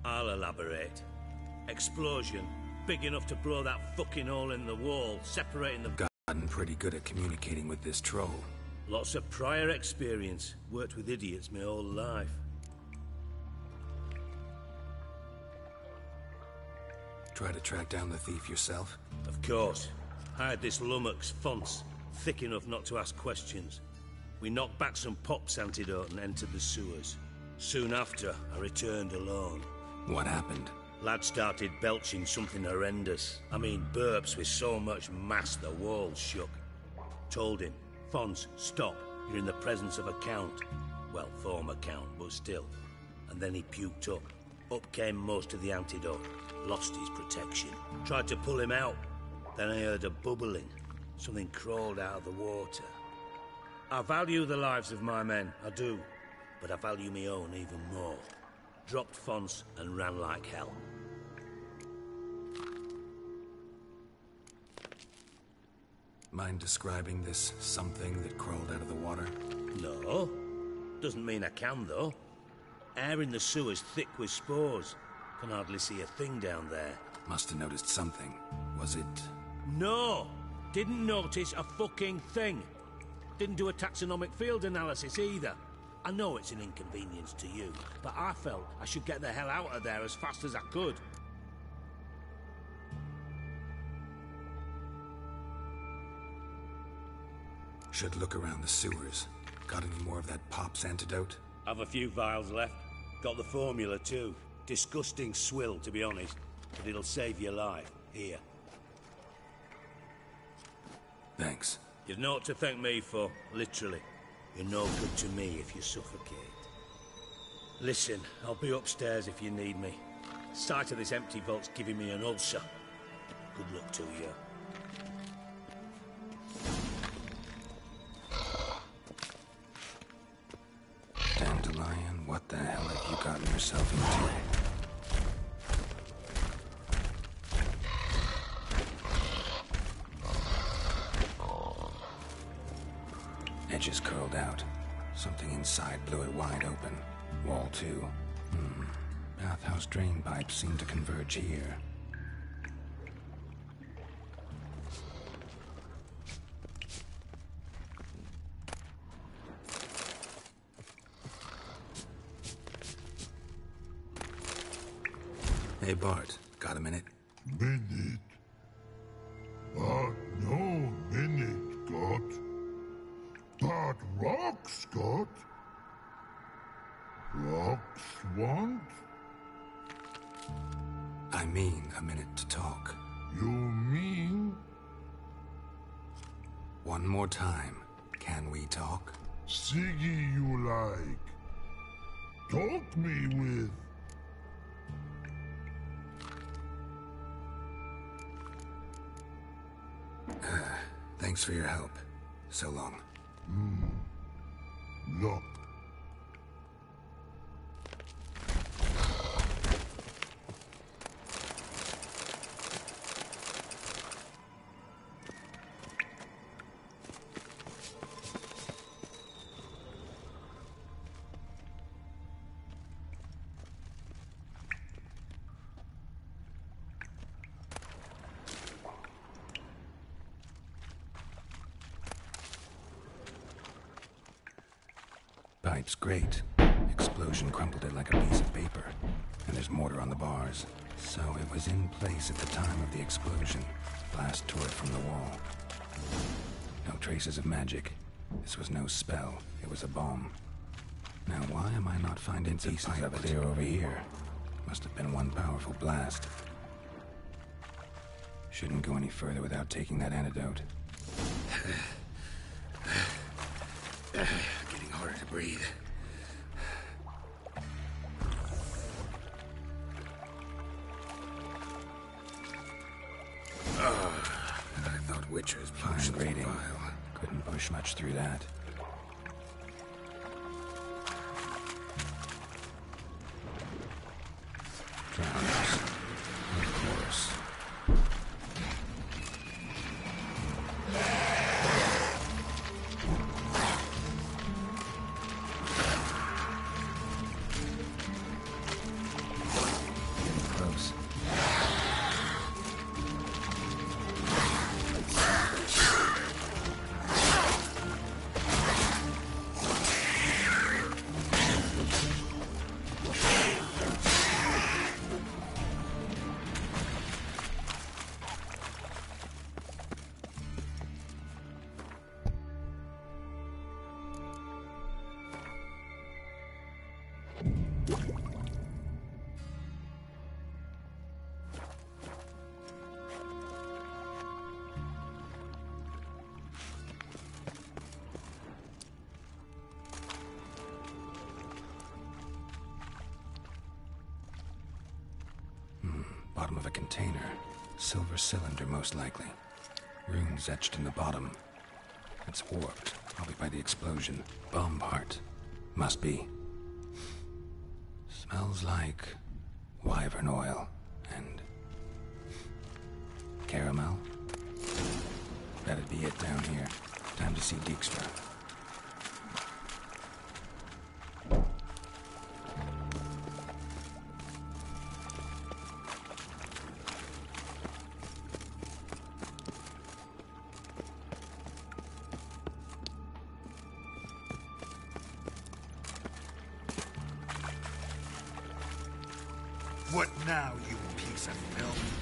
S18: I'll elaborate. Explosion. Big enough to blow that fucking hole in the wall, separating the...
S4: Gotten pretty good at communicating with this troll.
S18: Lots of prior experience. Worked with idiots my whole life.
S4: Try to track down the thief yourself?
S18: Of course. Hired this lummox, Fonce, thick enough not to ask questions. We knocked back some Pop's antidote and entered the sewers. Soon after, I returned alone.
S4: What happened?
S18: Lad started belching something horrendous. I mean, burps with so much mass the walls shook. Told him, Fonce, stop. You're in the presence of a count. Well, former count, but still. And then he puked up. Up came most of the antidote. Lost his protection. Tried to pull him out. Then I heard a bubbling. Something crawled out of the water. I value the lives of my men, I do. But I value my own even more. Dropped Fonce and ran like hell.
S4: Mind describing this something that crawled out of the water?
S18: No. Doesn't mean I can, though. Air in the sewer's thick with spores. Can hardly see a thing down there.
S4: Must have noticed something. Was it...
S18: No! Didn't notice a fucking thing. Didn't do a taxonomic field analysis either. I know it's an inconvenience to you, but I felt I should get the hell out of there as fast as I could.
S4: Should look around the sewers. Got any more of that Pop's antidote?
S18: Have a few vials left. Got the formula too. Disgusting swill, to be honest. But it'll save your life. Here.
S4: Thanks.
S18: You've naught to thank me for, literally. You're no good to me if you suffocate. Listen, I'll be upstairs if you need me. Sight of this empty vault's giving me an ulcer. Good luck to you.
S4: Dandelion, what the hell have you gotten yourself into? Edges curled out. Something inside blew it wide open. Wall too. Bathhouse drain pipes seem to converge here. Hey, Bart, got a minute?
S14: Minute? No minute, got. But rocks, got. Rocks want?
S4: I mean a minute to talk.
S14: You mean?
S4: One more time. Can we talk?
S14: Siggy you like. Talk me with.
S4: Thanks for your help. So long.
S14: Look.
S4: Pipe's great. Explosion crumpled it like a piece of paper. And there's mortar on the bars. So it was in place at the time of the explosion. Blast tore it from the wall. No traces of magic. This was no spell. It was a bomb. Now why am I not finding pieces of it clear over here? Must have been one powerful blast. Shouldn't go any further without taking that antidote.
S7: Getting harder to breathe. I thought Witcher's
S4: Fine rating. Couldn't push much through that. Drowners. Of course. Getting close. Bottom of a container. Silver cylinder, most likely. Runes etched in the bottom. It's warped, probably by the explosion. Bomb part. Must be. Smells like wyvern oil and caramel. That'd be it down here. Time to see Dijkstra.
S16: What now, you piece of filth?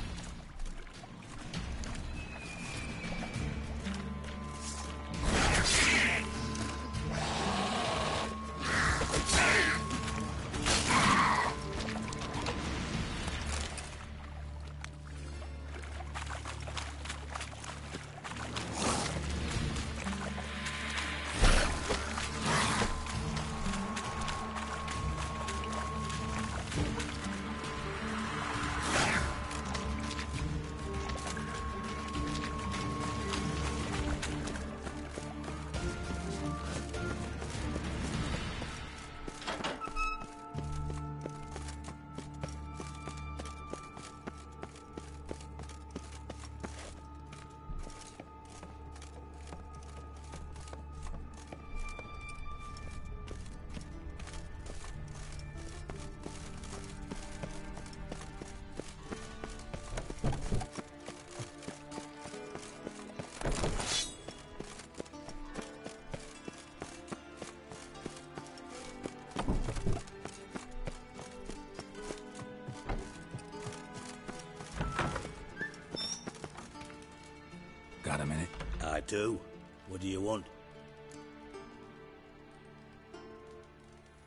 S18: do. What do you want?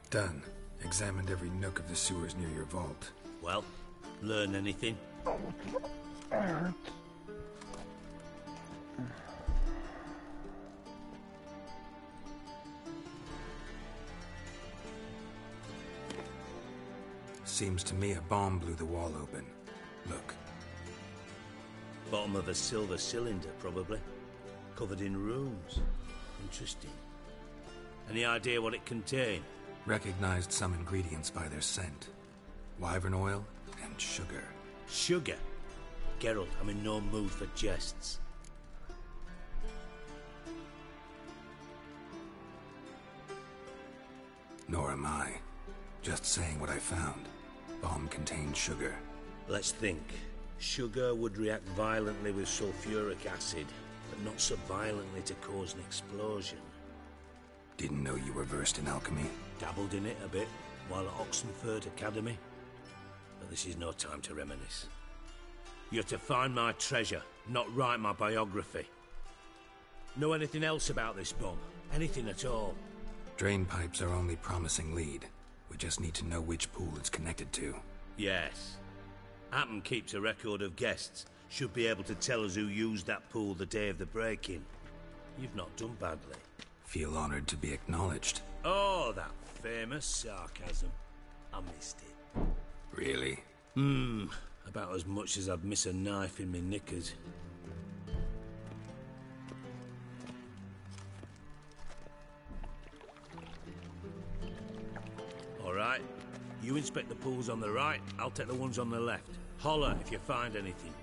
S4: Done. Examined every nook of the sewers near your vault.
S18: Well, learn anything?
S4: Seems to me a bomb blew the wall open. Look.
S18: Bottom of a silver cylinder, probably. Covered in runes. Interesting. Any idea what it contained?
S4: Recognized some ingredients by their scent. Wyvern oil and sugar.
S18: Sugar? Geralt, I'm in no mood for jests.
S4: Nor am I. Just saying what I found. Bomb contained sugar.
S18: Let's think. Sugar would react violently with sulfuric acid, but not so violently to cause an explosion.
S4: Didn't know you were versed in alchemy.
S18: Dabbled in it a bit while at Oxenford Academy. But this is no time to reminisce. You're to find my treasure, not write my biography. Know anything else about this bomb? Anything at all?
S4: Drain pipes are only promising lead. We just need to know which pool it's connected to.
S18: Yes. Appen keeps a record of guests. Should be able to tell us who used that pool the day of the break-in. You've not done badly.
S4: Feel honored to be acknowledged.
S18: Oh, that famous sarcasm. I missed it.
S4: Really?
S18: About as much as I'd miss a knife in my knickers. All right. You inspect the pools on the right, I'll take the ones on the left. Holler if you find anything.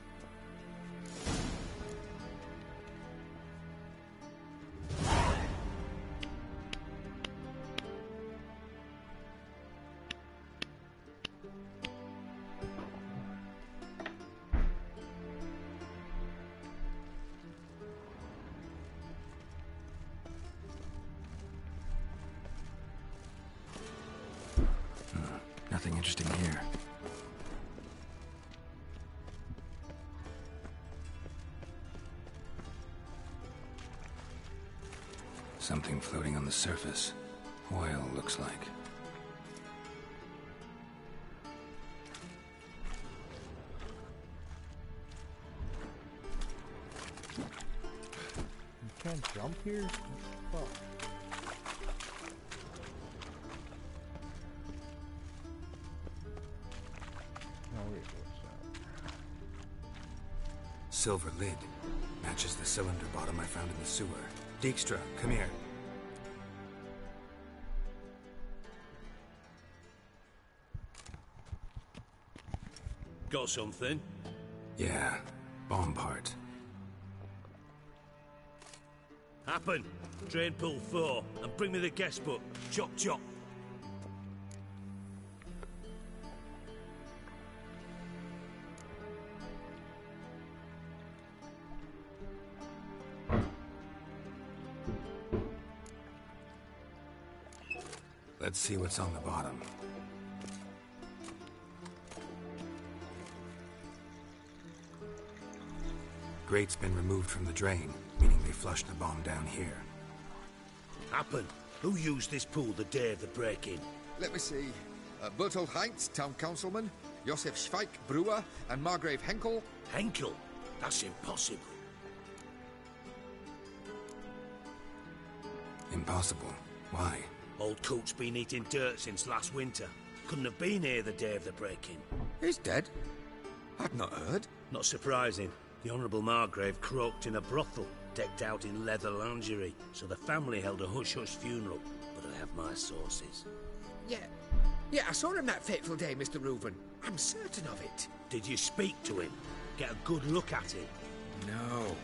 S4: Nothing interesting here. Something floating on the surface. Oil, looks like.
S19: You can't jump here? What the fuck?
S4: Silver lid. Matches the cylinder bottom I found in the sewer. Dijkstra, come here.
S18: Got something?
S4: Yeah, bomb part.
S18: Happen. Drain pool 4, and bring me the guest book. Chop chop.
S4: Let's see what's on the bottom. Grate's been removed from the drain, meaning they flushed the bomb down here.
S18: Happen. Who used this pool the day of the break-in?
S7: Let me see. Bertolt Heinz, town councilman, Josef Schweik, brewer, and Margrave Henkel.
S18: Henkel? That's impossible.
S4: Impossible. Why?
S18: Old Coot's been eating dirt since last winter. Couldn't have been here the day of the break-in.
S7: He's dead? I've not heard.
S18: Not surprising. The Honourable Margrave croaked in a brothel, decked out in leather lingerie, so the family held a hush-hush funeral. But I have my sources.
S7: Yeah, I saw him that fateful day, Mr. Reuven. I'm certain of it.
S18: Did you speak to him? Get a good look at him?
S7: No.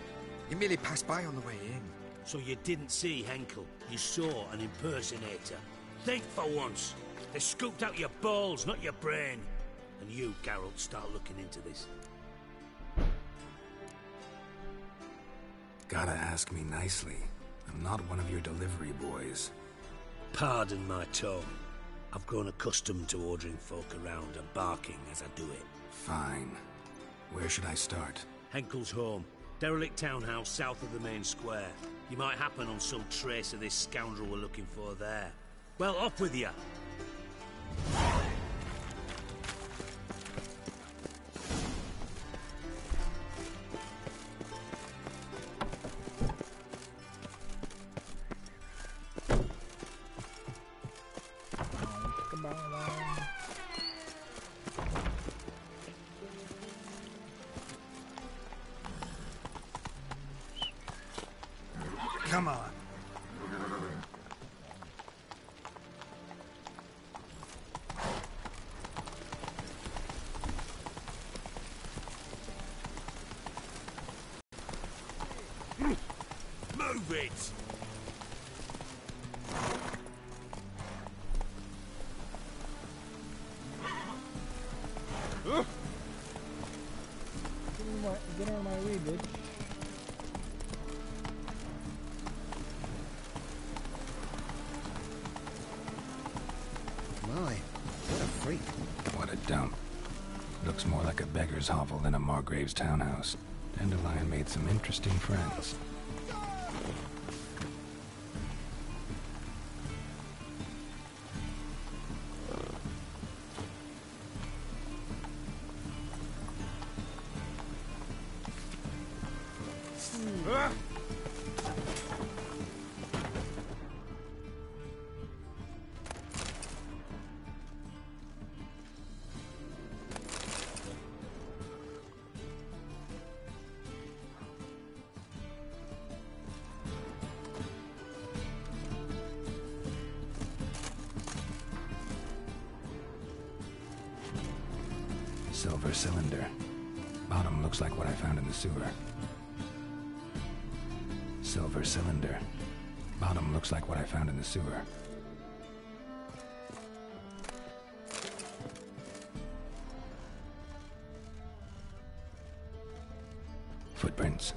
S7: He merely passed by on the way in.
S18: So you didn't see Henkel? You saw an impersonator? Think for once. They scooped out your balls, not your brain. And you, Geralt, start looking into this.
S4: Gotta ask me nicely. I'm not one of your delivery boys.
S18: Pardon my tone. I've grown accustomed to ordering folk around and barking as I do it.
S4: Fine. Where should I start?
S18: Henkel's home. Derelict townhouse south of the main square. You might happen on some trace of this scoundrel we're looking for there. Well, off with you!
S5: Come on.
S16: Move it!
S19: Get out of my way, bitch.
S4: My, what a freak. What a dump. Looks more like a beggar's hovel than a Margrave's townhouse. Dandelion made some interesting friends. Silver cylinder. Bottom looks like what I found in the sewer. Silver cylinder. Bottom looks like what I found in the sewer. Footprints.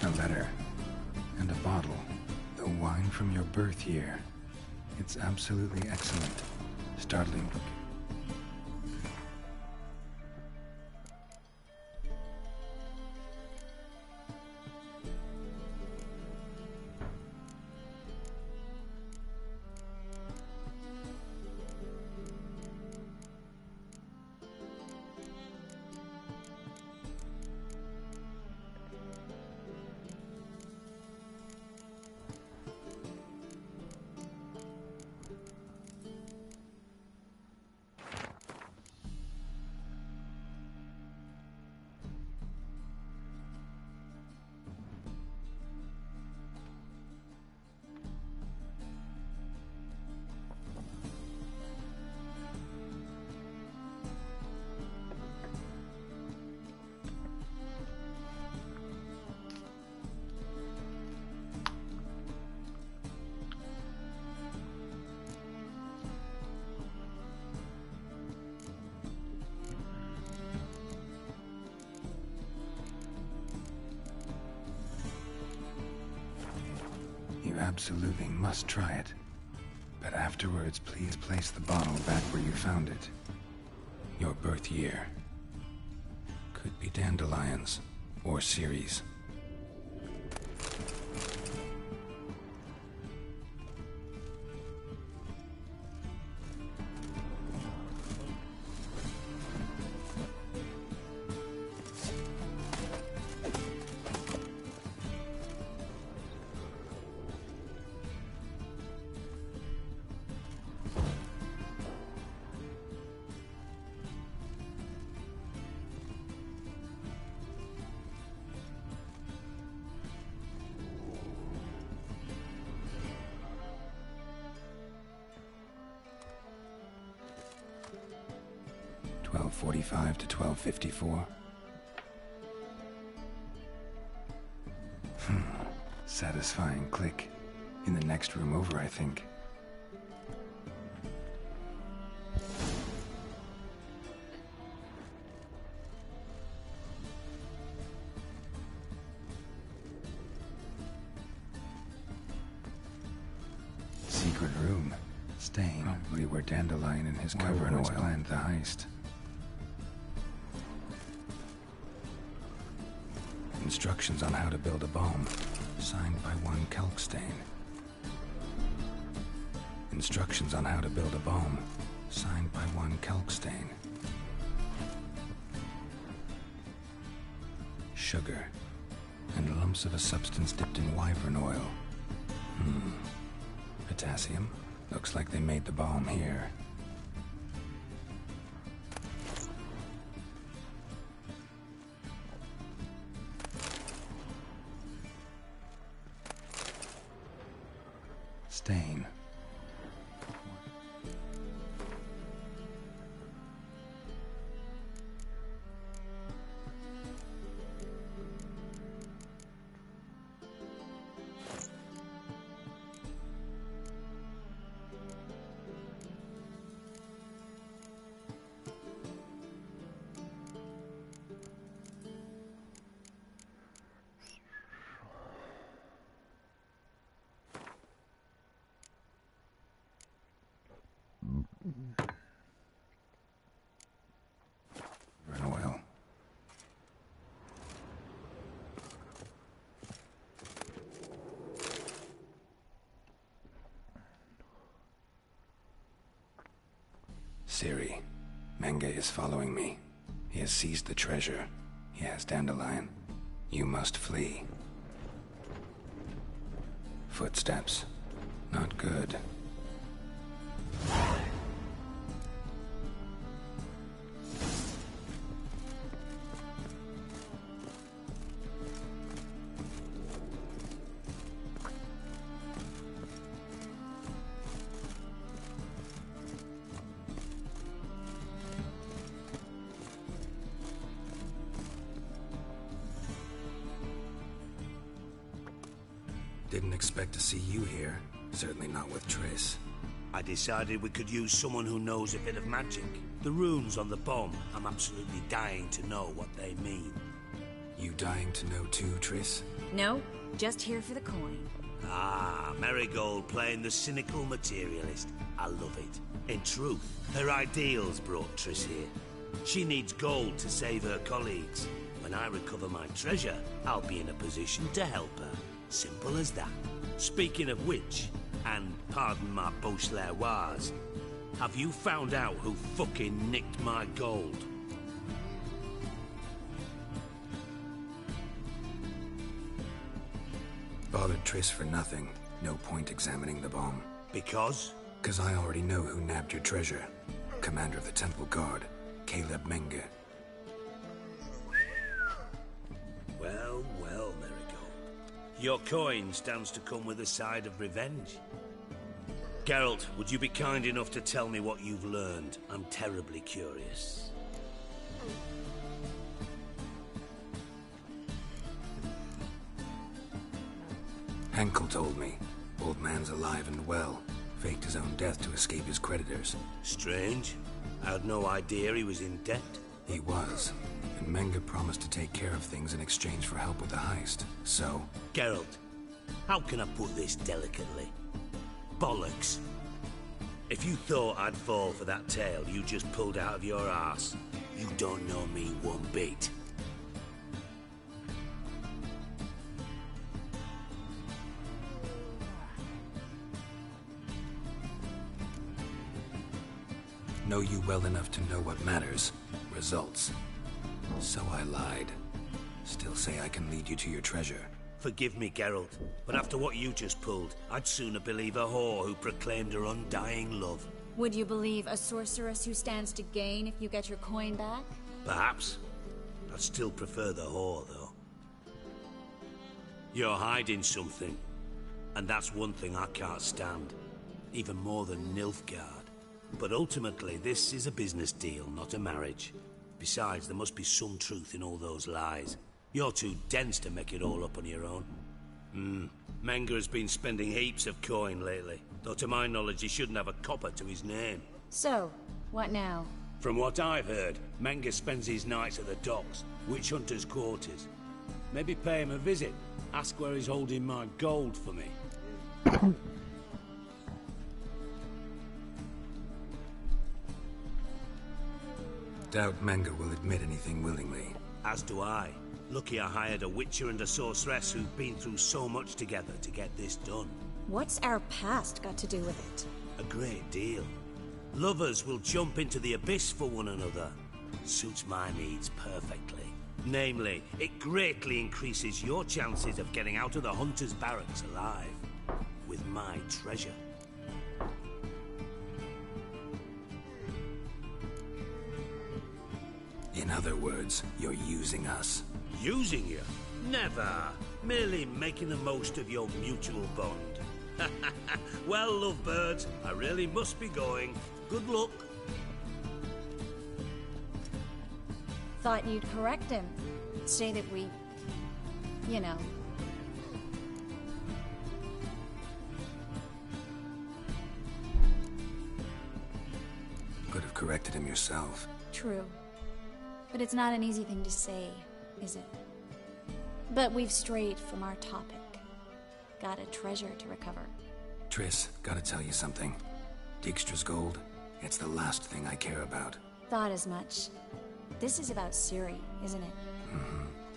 S4: A letter. And a bottle. The wine from your birth year. It's absolutely excellent. Startling looking. You absolutely must try it. But afterwards, please place the bottle back where you found it. Your birth year. Could be dandelions or Ceres. 1245 to 1254. Satisfying click. In the next room over, I think. Secret room. Stain. Probably where Dandelion and his cover-boys planned the heist. Instructions on how to build a bomb. Signed by one Kalkstain. Instructions on how to build a bomb. Signed by one Kalkstain. Sugar. And lumps of a substance dipped in wyvern oil. Potassium. Looks like they made the bomb here. Stain. Oil. Siri, Menge is following me. He has seized the treasure. He has Dandelion. You must flee. Footsteps. Not good. Didn't expect to see you here. Certainly not with Triss.
S18: I decided we could use someone who knows a bit of magic. The runes on the bomb, I'm absolutely dying to know what they mean.
S4: You dying to know too, Triss?
S8: No, just here for the coin.
S18: Ah, Marigold playing the cynical materialist. I love it. In truth, her ideals brought Triss here. She needs gold to save her colleagues. When I recover my treasure, I'll be in a position to help her. Simple as that. Speaking of which, and pardon my Beauclervoise, have you found out who fucking nicked my gold?
S4: Bothered Triss for nothing. No point examining the bomb.
S18: Because?
S4: Because I already know who nabbed your treasure. Commander of the Temple Guard, Caleb Menge.
S18: Well, well, Marigold. Your coin stands to come with a side of revenge. Geralt, would you be kind enough to tell me what you've learned? I'm terribly curious.
S4: Henkel told me. Old man's alive and well. Faked his own death to escape his creditors.
S18: Strange. I had no idea he was in debt.
S4: He was. And Menge promised to take care of things in exchange for help with the heist. So...
S18: Geralt, how can I put this delicately? Bollocks. If you thought I'd fall for that tale you just pulled out of your arse, you don't know me one bit.
S4: Know you well enough to know what matters. Results. So I lied. Still say I can lead you to your treasure.
S18: Forgive me, Geralt, but after what you just pulled, I'd sooner believe a whore who proclaimed her undying love.
S8: Would you believe a sorceress who stands to gain if you get your coin back?
S18: Perhaps. I'd still prefer the whore, though. You're hiding something, and that's one thing I can't stand. Even more than Nilfgaard. But ultimately, this is a business deal, not a marriage. Besides, there must be some truth in all those lies. You're too dense to make it all up on your own. Menga has been spending heaps of coin lately, though to my knowledge he shouldn't have a copper to his name.
S8: So, what now?
S18: From what I've heard, Menga spends his nights at the docks, witch hunters' quarters. Maybe pay him a visit. Ask where he's holding my gold for me.
S4: Doubt Menga will admit anything willingly.
S18: As do I. Lucky I hired a witcher and a sorceress who've been through so much together to get this done.
S8: What's our past got to do with it?
S18: A great deal. Lovers will jump into the abyss for one another. Suits my needs perfectly. Namely, it greatly increases your chances of getting out of the hunter's barracks alive. With my treasure.
S4: In other words, you're using us.
S18: Using you? Never. Merely making the most of your mutual bond. Well, lovebirds, I really must be going. Good luck.
S8: Thought you'd correct him. Say that we... you know...
S4: Could have corrected him yourself.
S8: True. But it's not an easy thing to say, is it? But we've strayed from our topic. Got a treasure to recover.
S4: Triss, gotta tell you something. Dijkstra's gold, it's the last thing I care about.
S8: Thought as much. This is about Ciri, isn't it?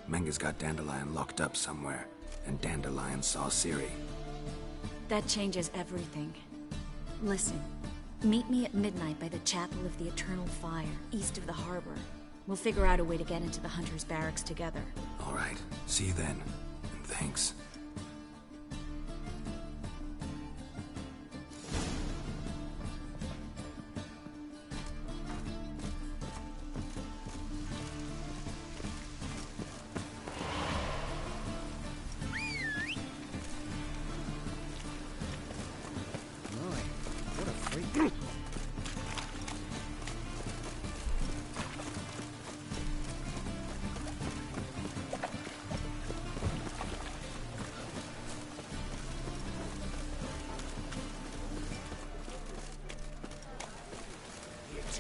S4: Menga's got Dandelion locked up somewhere, and Dandelion saw Ciri.
S8: That changes everything. Listen, meet me at midnight by the Chapel of the Eternal Fire, east of the harbor. We'll figure out a way to get into the Hunter's barracks together.
S4: All right, see you then. And thanks.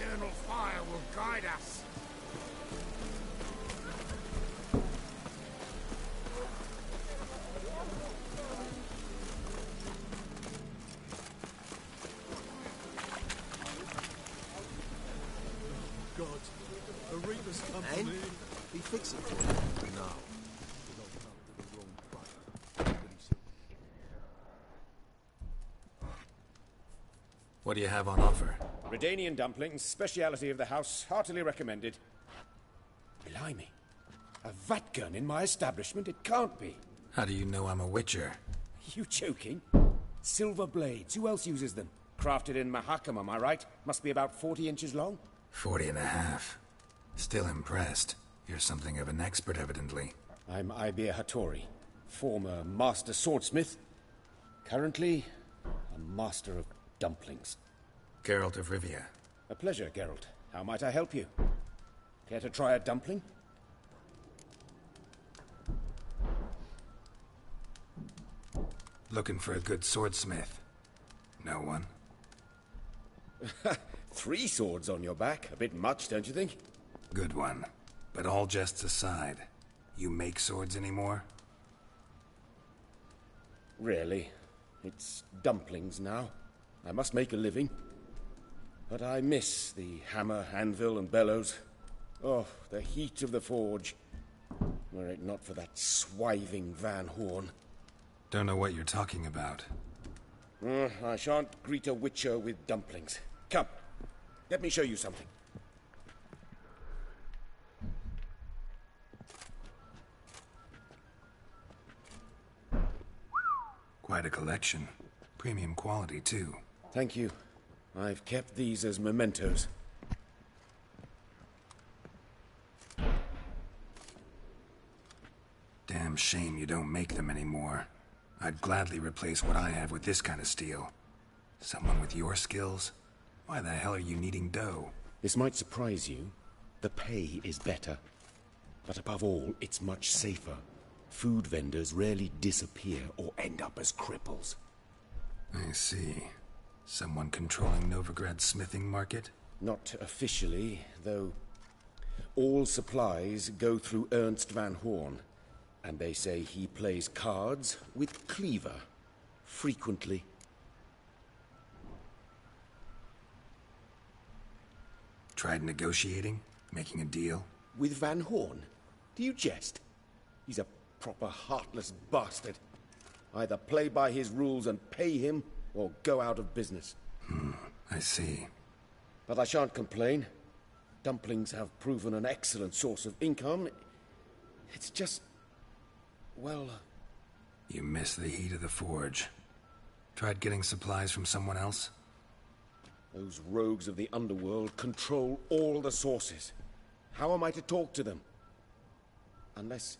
S17: Eternal fire will guide us.
S2: God, the Reaper's come
S13: And?
S2: to me.
S13: He fix it for you? No.
S4: What do you have on offer?
S20: Redanian dumplings, speciality of the house, heartily recommended. Blimey. A vat gun in my establishment? It can't be.
S4: How do you know I'm a witcher?
S20: You joking? Silver blades, who else uses them? Crafted in Mahakam, am I right? Must be about 40 inches long?
S4: 40 and a half. Still impressed. You're something of an expert, evidently.
S20: I'm Ibir Hattori, former master swordsmith. Currently, a master of dumplings.
S4: Geralt of Rivia.
S20: A pleasure, Geralt. How might I help you? Care to try a dumpling?
S4: Looking for a good swordsmith. No one?
S20: 3 swords on your back. A bit much, don't you think?
S4: Good one. But all jests aside, you make swords anymore?
S20: Really? It's dumplings now. I must make a living. But I miss the hammer, anvil, and bellows. Oh, the heat of the forge. Were it not for that swiving Van Horn.
S4: Don't know what you're talking about.
S20: I shan't greet a witcher with dumplings. Come, let me show you something.
S4: Quite a collection. Premium quality, too.
S20: Thank you. I've kept these as mementos.
S4: Damn shame you don't make them anymore. I'd gladly replace what I have with this kind of steel. Someone with your skills? Why the hell are you needing dough?
S20: This might surprise you. The pay is better. But above all, it's much safer. Food vendors rarely disappear or end up as cripples.
S4: I see. Someone controlling Novigrad's smithing market?
S20: Not officially, though all supplies go through Ernst van Horn. And they say he plays cards with Cleaver. Frequently.
S4: Tried negotiating? Making a deal?
S20: With Van Horn? Do you jest? He's a proper heartless bastard. Either play by his rules and pay him, or go out of business.
S4: I see.
S20: But I shan't complain. Dumplings have proven an excellent source of income. It's just... well...
S4: You miss the heat of the forge. Tried getting supplies from someone else?
S20: Those rogues of the underworld control all the sources. How am I to talk to them? Unless...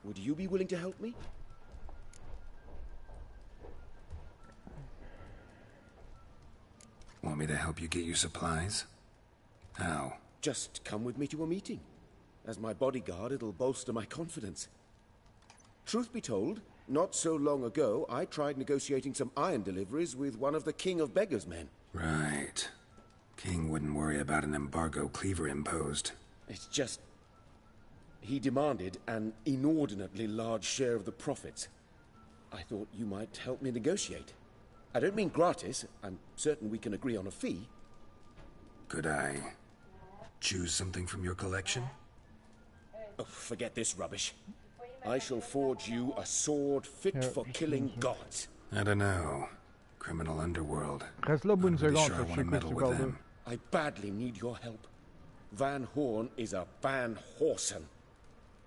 S20: would you be willing to help me?
S4: Want me to help you get your supplies? How?
S20: Just come with me to a meeting. As my bodyguard, it'll bolster my confidence. Truth be told, not so long ago, I tried negotiating some iron deliveries with one of the King of Beggars' men.
S4: Right. King wouldn't worry about an embargo Cleaver imposed.
S20: It's just... he demanded an inordinately large share of the profits. I thought you might help me negotiate. I don't mean gratis. I'm certain we can agree on a fee.
S4: Could I choose something from your collection?
S20: Oh, forget this rubbish. I shall forge you a sword fit for killing gods.
S4: I don't know. Criminal underworld.
S19: Reste là,
S4: I'm pretty
S19: seconde,
S4: sure I want to
S19: je sais que
S4: meddle
S19: tu
S4: with
S19: parles
S4: them.
S20: I badly need your help. Van Horn is a Van Horsen.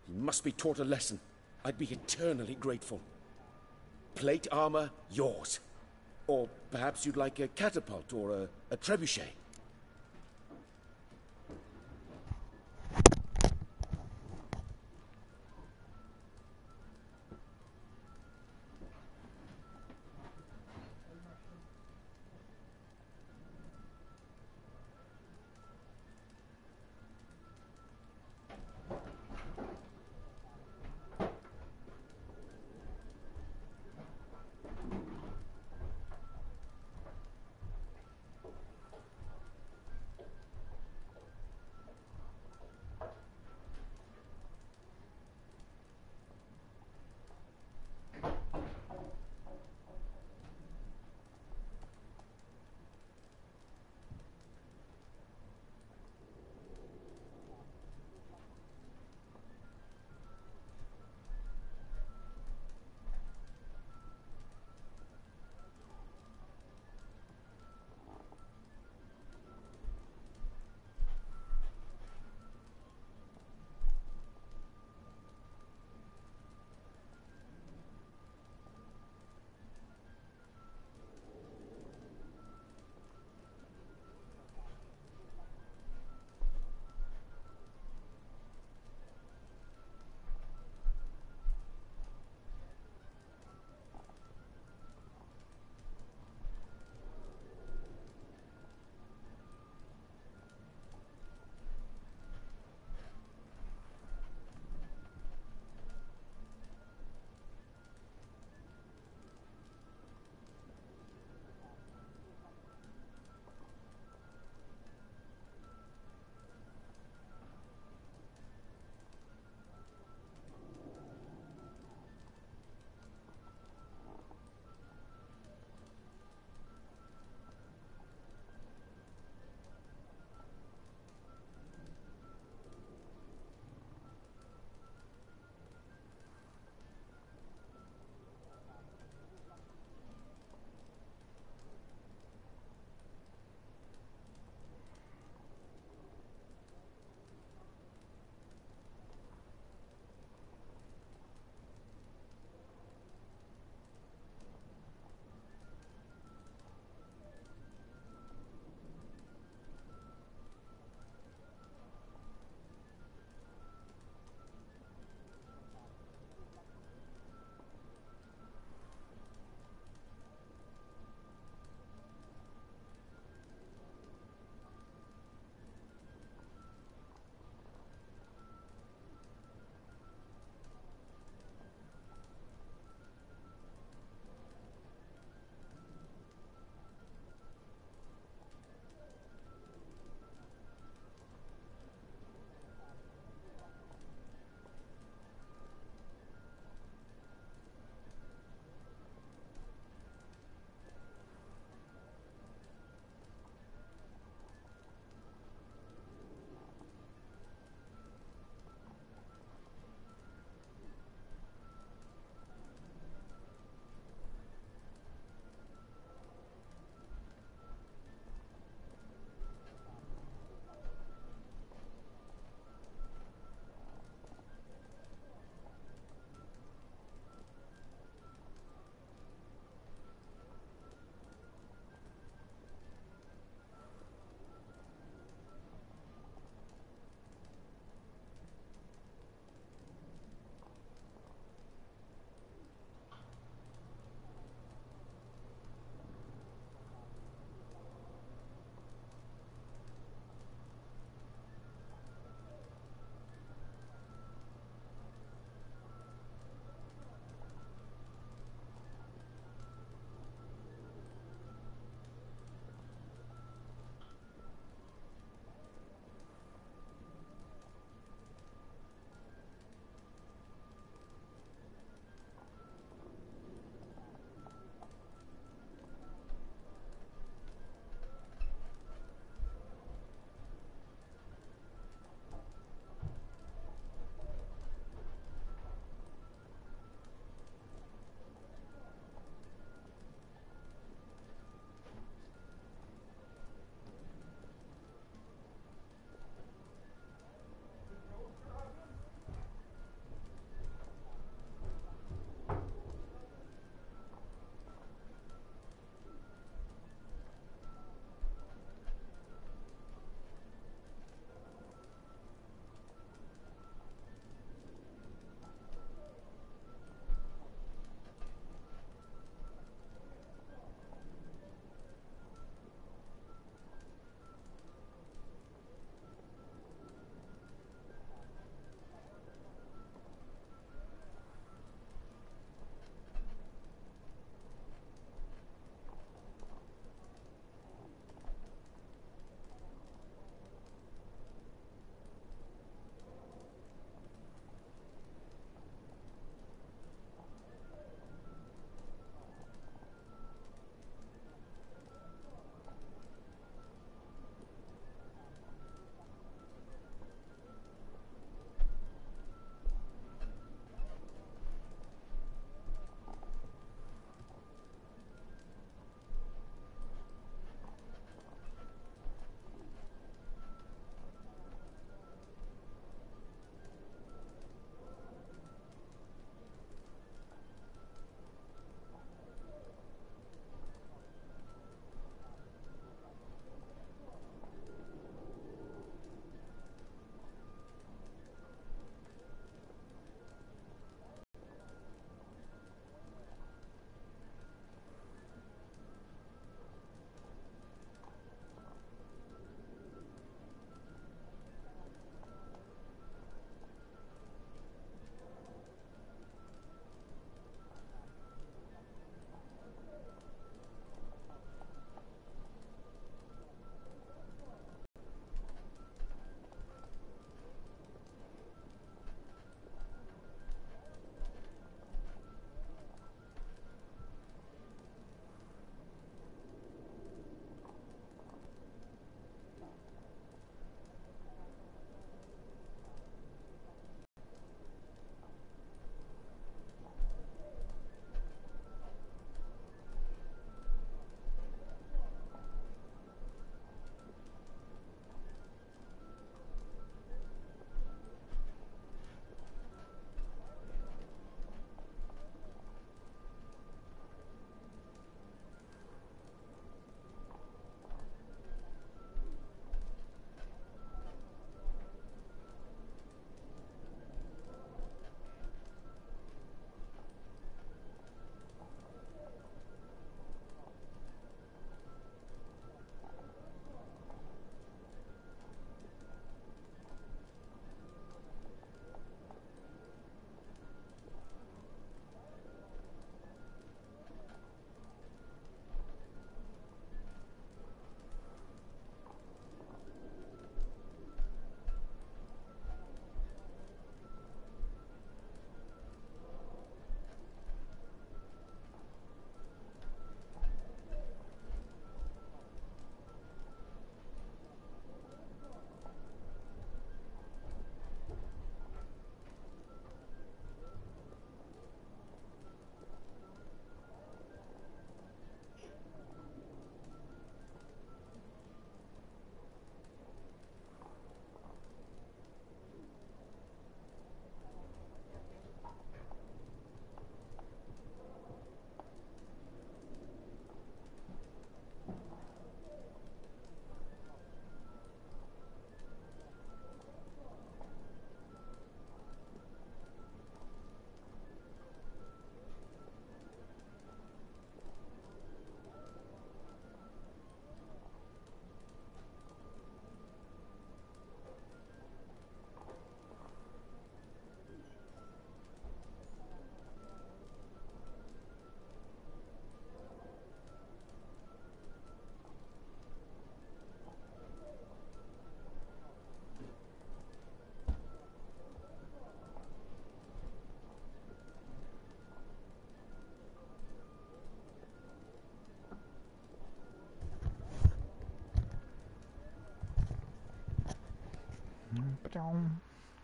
S20: He must be taught a lesson. I'd be eternally grateful. Plate armor, yours. Or perhaps you'd like a catapult or a trebuchet.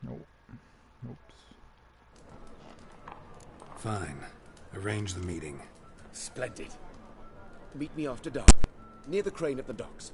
S19: Nope. Oops.
S4: Fine. Arrange the meeting.
S20: Splendid. Meet me after dark, near the crane at the docks.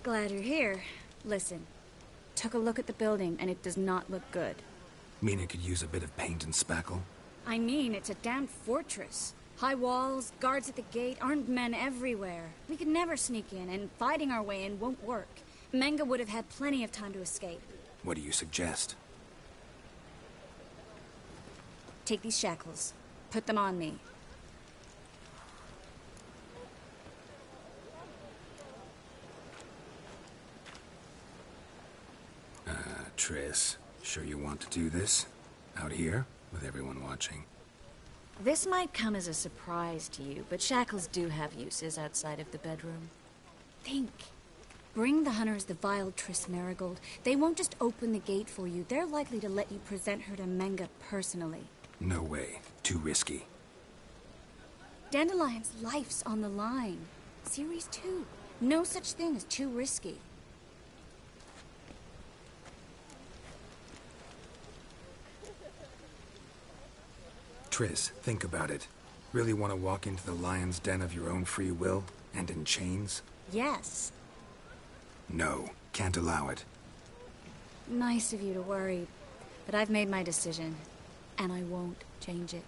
S8: Glad you're here. Listen, took a look at the building and it does not look good.
S4: Mean it could use a bit of paint and spackle?
S8: I mean, it's a damn fortress. High walls, guards at the gate, armed men everywhere. We could never sneak in, and fighting our way in won't work. Menga would have had plenty of time to escape.
S4: What do you suggest?
S8: Take these shackles. Put them on me.
S4: Triss, sure you want to do this? Out here, with everyone watching?
S8: This might come as a surprise to you, but shackles do have uses outside of the bedroom. Think. Bring the hunters the vile Triss Marigold. They won't just open the gate for you. They're likely to let you present her to Menga personally.
S4: No way. Too risky.
S8: Dandelion's life's on the line. Series 2. No such thing as too risky.
S4: Triss, think about it. Really want to walk into the lion's den of your own free will, and in chains?
S8: Yes.
S4: No, can't allow it.
S8: Nice of you to worry, but I've made my decision, and I won't change it.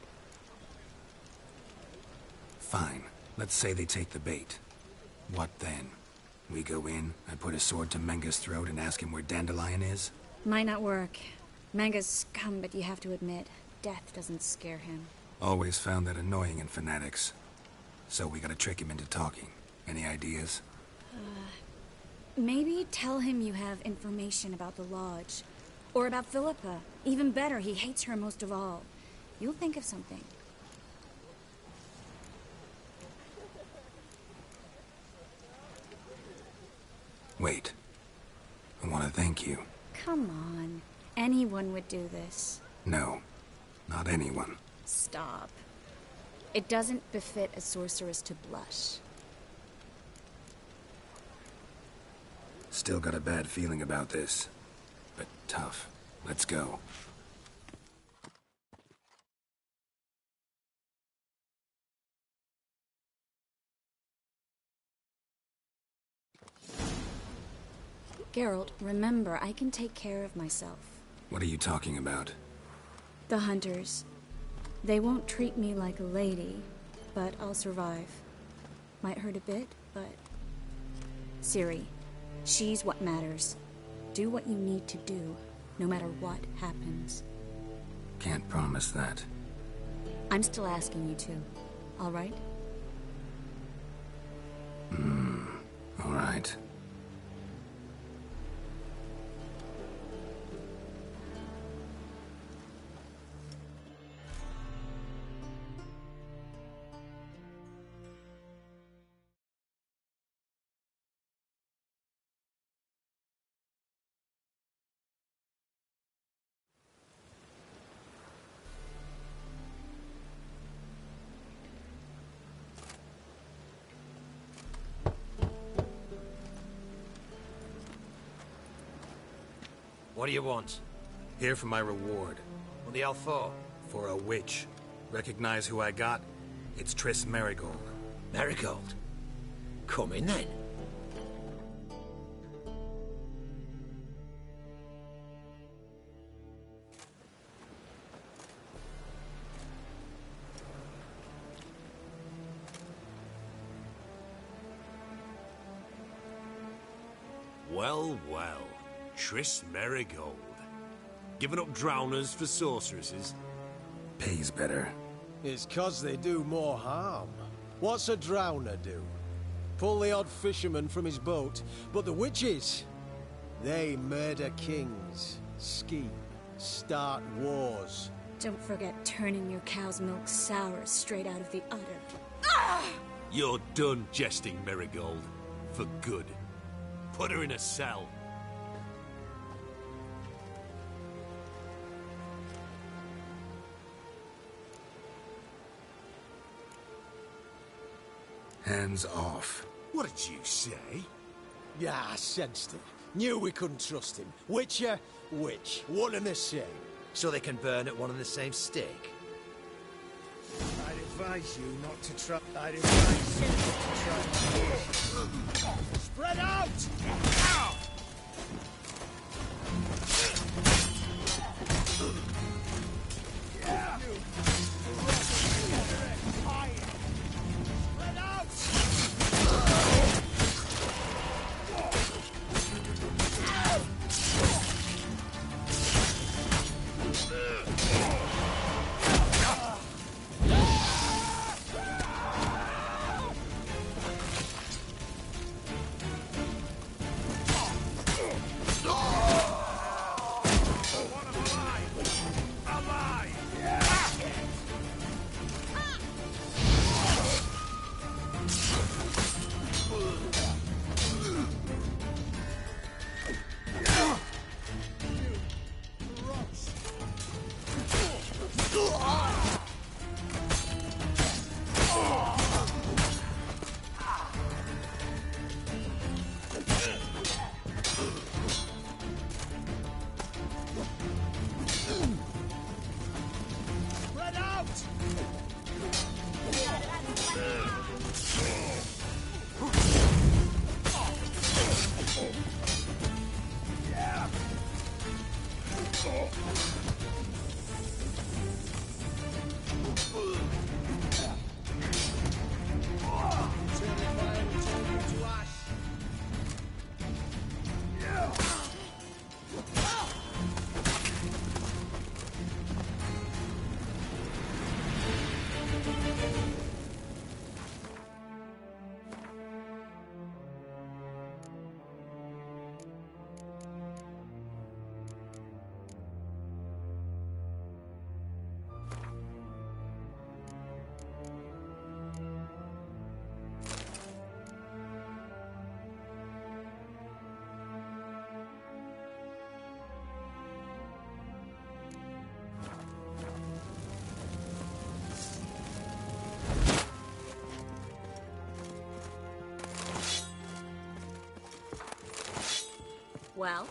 S4: Fine. Let's say they take the bait. What then? We go in, I put a sword to Menga's throat and ask him where Dandelion is?
S8: Might not work. Menga's scum, but you have to admit, death doesn't scare him.
S4: Always found that annoying in fanatics. So we gotta trick him into talking. Any ideas?
S8: Maybe tell him you have information about the Lodge. Or about Philippa. Even better, he hates her most of all. You'll think of something.
S4: Wait. I want to thank you.
S8: Come on. Anyone would do this.
S4: No. Not anyone.
S8: Stop. It doesn't befit a sorceress to blush.
S4: Still got a bad feeling about this. But tough. Let's go.
S8: Geralt, remember, I can take care of myself.
S4: What are you talking about?
S8: The hunters. They won't treat me like a lady, but I'll survive. Might hurt a bit, but... Ciri, she's what matters. Do what you need to do, no matter what happens.
S4: Can't promise that.
S8: I'm still asking you to, all right?
S4: All right.
S13: What do you want?
S4: Here for my reward.
S13: What the hell for?
S4: For a witch. Recognize who I got? It's Triss Merigold.
S13: Merigold? Come in then.
S16: Well, well. Triss Merigold. Giving up drowners for sorceresses?
S4: Pays better.
S2: It's 'cause they do more harm. What's a drowner do? Pull the odd fisherman from his boat. But the witches, they murder kings, scheme, start wars.
S8: Don't forget turning your cow's milk sour straight out of the udder. Ah!
S16: You're done jesting, Merigold. For good. Put her in a cell.
S4: Hands off.
S16: What did you say?
S2: Yeah, I sensed it. Knew we couldn't trust him. Witcher, witch, one and the same.
S13: So they can burn at one and the same stake?
S1: I'd advise you not to try. I'd advise you not to try. Spread out! Ow! Yeah! Spread out!
S8: Well?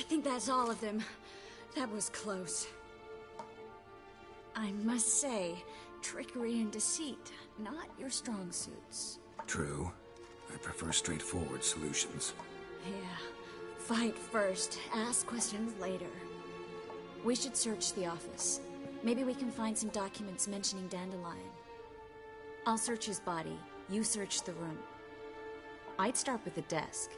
S8: I think that's all of them. That was close. I must say, trickery and deceit, not your strong suits.
S4: True. I prefer straightforward solutions.
S8: Yeah. Fight first, ask questions later. We should search the office. Maybe we can find some documents mentioning Dandelion. I'll search his body. You search the room. I'd start with the desk.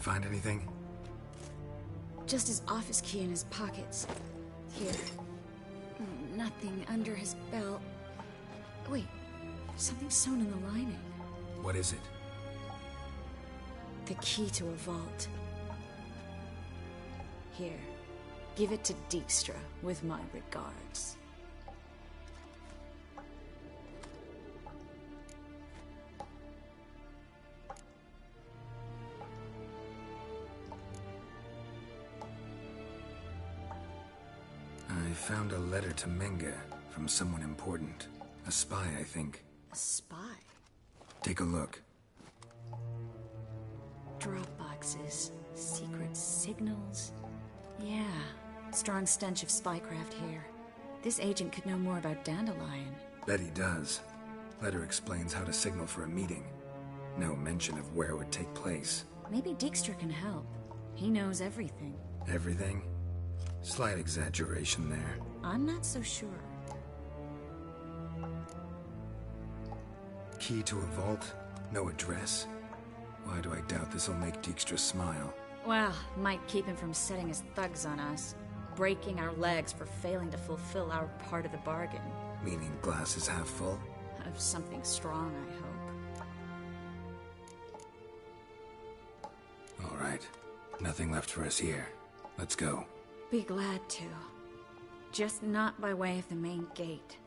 S4: Find anything?
S8: Just his office key in his pockets. Here. nothing under his belt. Wait, something's sewn in the lining.
S4: What is it?
S8: The key to a vault. Here, give it to Dijkstra with my regards.
S4: I found a letter to Menge from someone important. A spy, I think.
S8: A spy?
S4: Take a look.
S8: Drop boxes, secret signals. Yeah, strong stench of spycraft here. This agent could know more about Dandelion.
S4: Bet he does. Letter explains how to signal for a meeting. No mention of where it would take place.
S8: Maybe Dijkstra can help. He knows everything.
S4: Everything? Slight exaggeration there.
S8: I'm not so sure.
S4: Key to a vault? No address? Why do I doubt this'll make Dijkstra smile?
S8: Well, might keep him from setting his thugs on us. Breaking our legs for failing to fulfill our part of the bargain.
S4: Meaning glass is half full?
S8: Of something strong, I hope.
S4: All right. Nothing left for us here. Let's go.
S8: Be glad to. Just not by way of the main gate.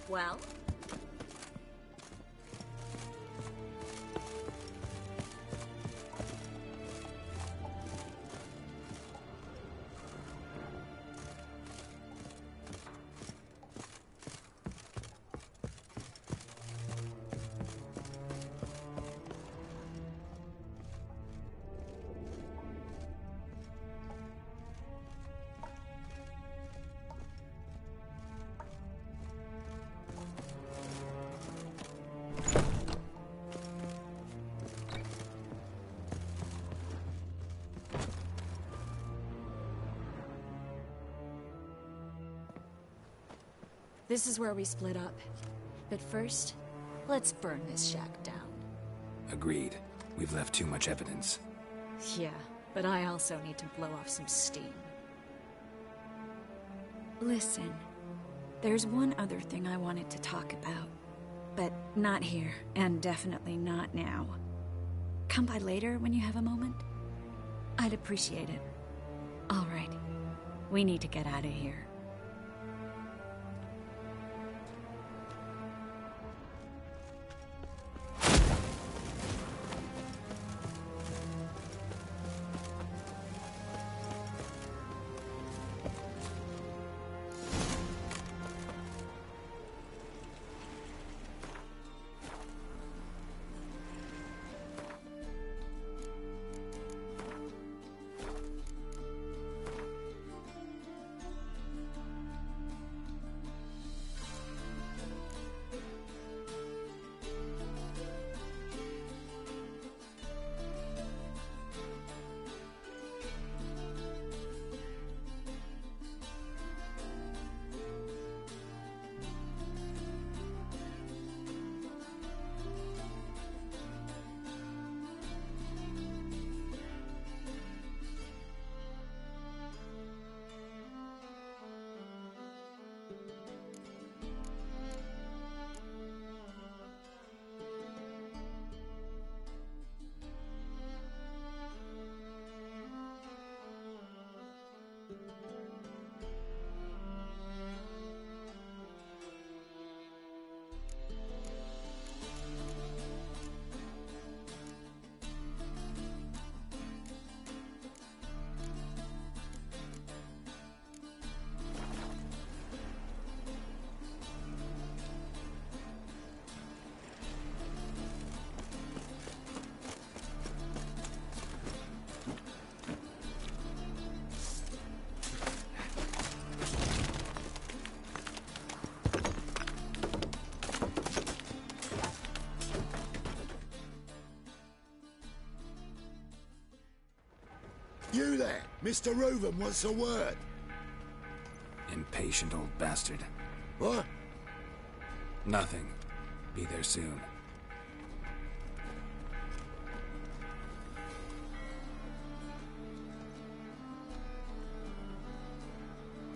S8: Well? This is where we split up. But first, let's burn this shack down.
S4: Agreed. We've left too much evidence.
S8: Yeah, but I also need to blow off some steam. Listen, there's one other thing I wanted to talk about. But not here, and definitely not now. Come by later when you have a moment? I'd appreciate it. All right. We need to get out of here.
S17: You there! Mr. Reuven wants a word.
S4: Impatient old bastard.
S17: What?
S4: Nothing. Be there soon.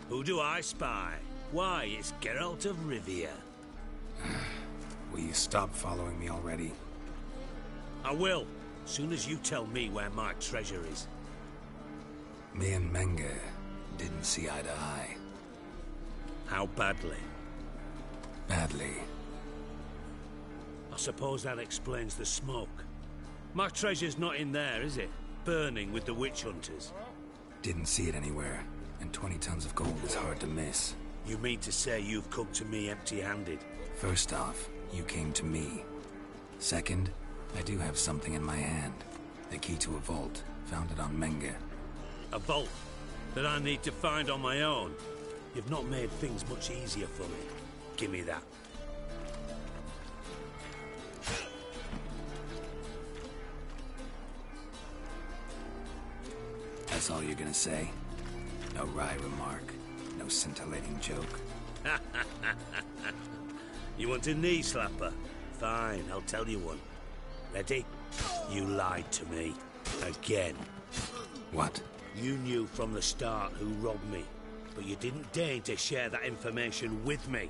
S21: Who do I spy? Why, it's Geralt of Rivia.
S4: Will you stop following me already?
S21: I will, soon as you tell me where my treasure is.
S4: Me and Menge didn't see eye to eye.
S21: How badly?
S4: Badly.
S21: suppose that explains the smoke. My treasure's not in there, is it? Burning with the witch hunters.
S4: Didn't see it anywhere, and 20 tons of gold is hard to miss.
S21: You mean to say you've come to me empty-handed?
S4: First off, you came to me. Second, I do have something in my hand. The key to a vault, found it on Menge.
S21: A vault that I need to find on my own? You've not made things much easier for me. Give me that.
S4: That's all you're gonna say? No wry remark, no scintillating joke.
S21: You want a knee slapper? Fine, I'll tell you one. Ready? You lied to me. Again.
S4: What?
S21: You knew from the start who robbed me, but you didn't deign to share that information with me.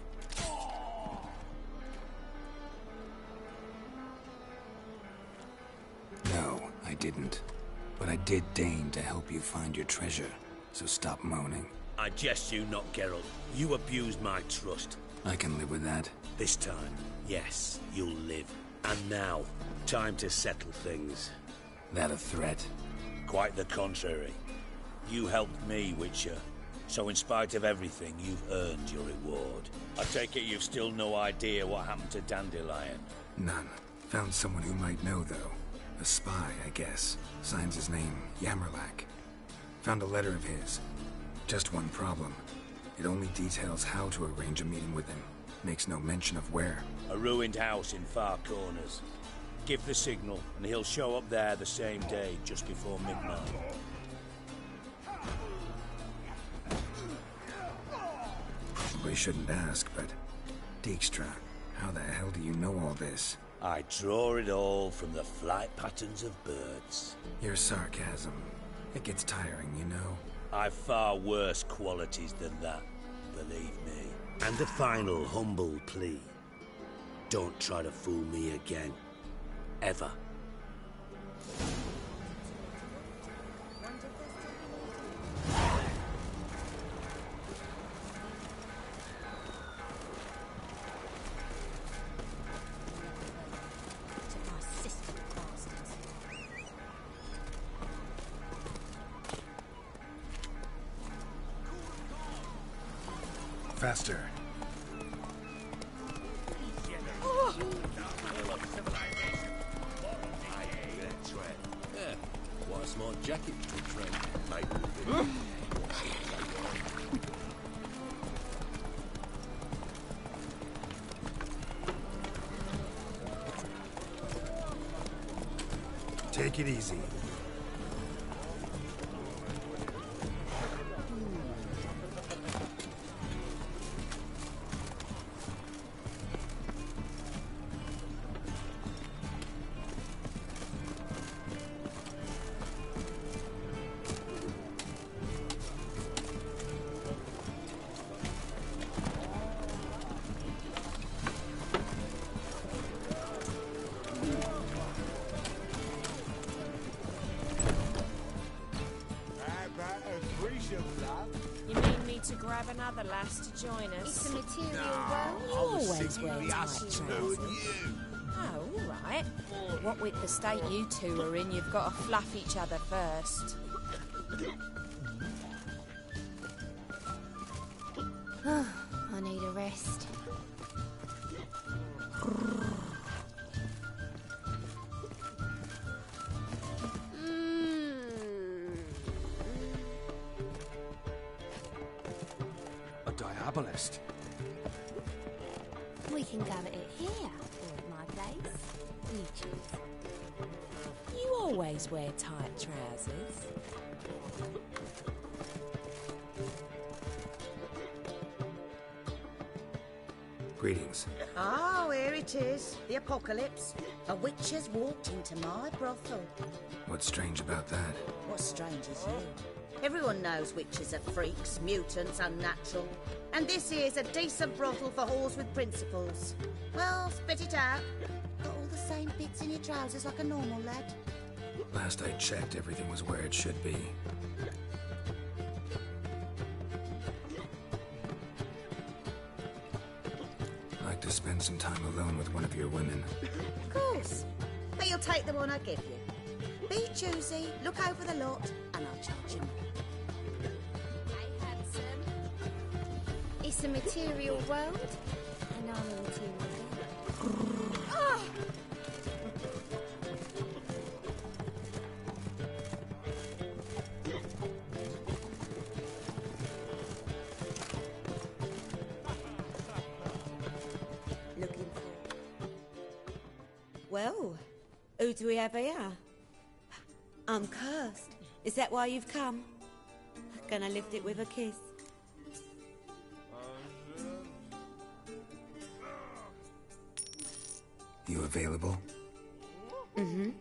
S4: No, I didn't. But I did deign to help you find your treasure, so stop moaning.
S21: I jest you not, Geralt. You abused my trust.
S4: I can live with that.
S21: This time, yes, you'll live. And now, time to settle things.
S4: That a threat?
S21: Quite the contrary. You helped me, Witcher. So in spite of everything, you've earned your reward. I take it you've still no idea what happened to Dandelion?
S4: None. Found someone who might know, though. A spy, I guess. Signs his name, Yammerlack. Found a letter of his. Just one problem. It only details how to arrange a meeting with him. Makes no mention of where.
S21: A ruined house in Far Corners. Give the signal, and he'll show up there the same day, just before midnight.
S4: Probably shouldn't ask, but... Dijkstra, how the hell do you know all this?
S21: I draw it all from the flight patterns of birds.
S4: Your sarcasm. It gets tiring, you know.
S21: I've far worse qualities than that, believe me. And a final humble plea. Don't try to fool me again. Ever.
S4: Faster.
S10: What a smart jacket to train.
S4: Take it easy.
S12: You mean me to grab another lass to join us?
S9: It's a material
S12: You always wear tight trousers. Oh, all right. What with the state you two are in, you've got to fluff each other first.
S9: I need a rest.
S10: A diabolist.
S9: We can go at it here, or at my place. You choose.
S12: You always wear tight trousers.
S4: Greetings.
S3: Oh, here it is. The apocalypse. A witch has walked into my brothel.
S4: What's strange about that?
S3: What's strange is you. Everyone knows witches are freaks, mutants, unnatural. And this here's a decent brothel for whores with principles. Well, spit it out. Got all the same bits in your trousers like a normal lad.
S4: Last I checked, everything was where it should be. I like to spend some time alone with one of your women.
S3: Of course. But you'll take the one I give you. Be choosy, look over the lot, and I'll charge you more.
S9: Hey, handsome. It's a material world, and I'm a material girl. Oh!
S3: Looking for... Well, who do we have here? I'm cursed. Is that why you've come? Gonna lift it with a kiss?
S4: You available?
S3: Mm-hmm.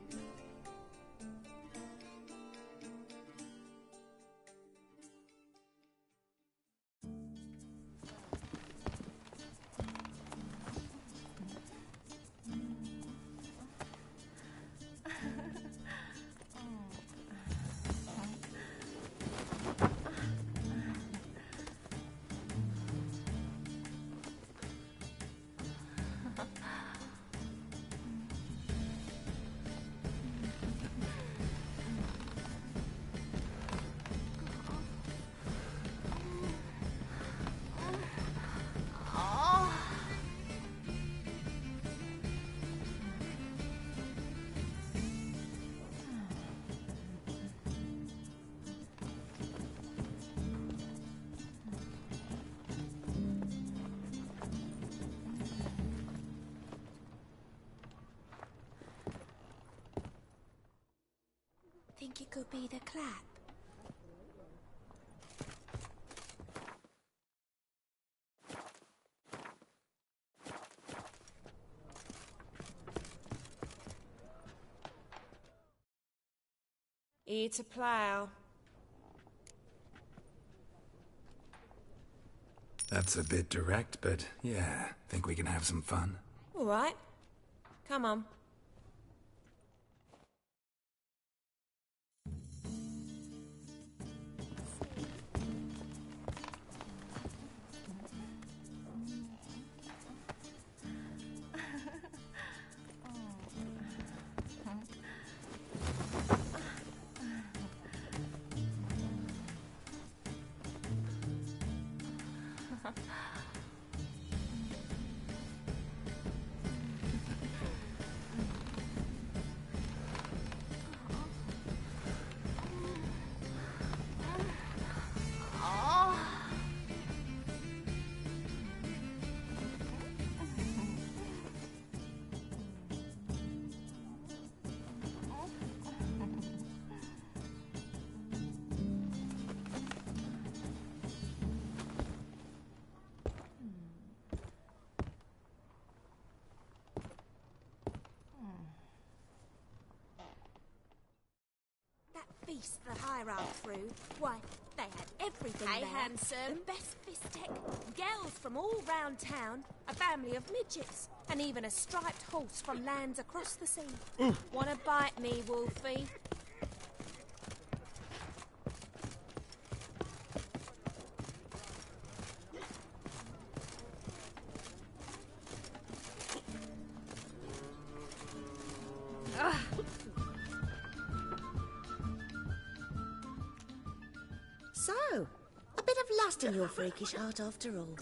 S9: Think it could be the clap?
S12: Here to plough.
S4: That's a bit direct, but yeah, think we can have some fun?
S12: All right. Come on.
S9: Feast the hierarch through. Why, they had everything
S12: Hey,
S9: there.
S12: handsome.
S9: The best fistic, girls from all round town, a family of midgets, and even a striped horse from lands across the sea.
S12: Wanna bite me, Wolfie?
S3: So, a bit of lust in your freakish heart after all.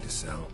S4: to sell?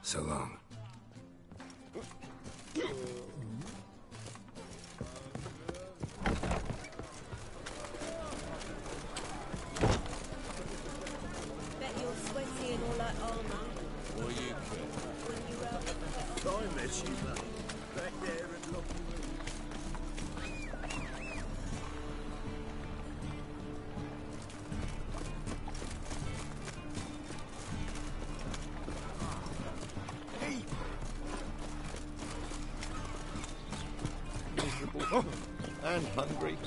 S4: So long.
S9: Bet you're sweaty in all that armour.
S10: What do you care?
S9: When you're out at the
S16: I met you, mate. Back there at Locky
S10: Miserable and hungry.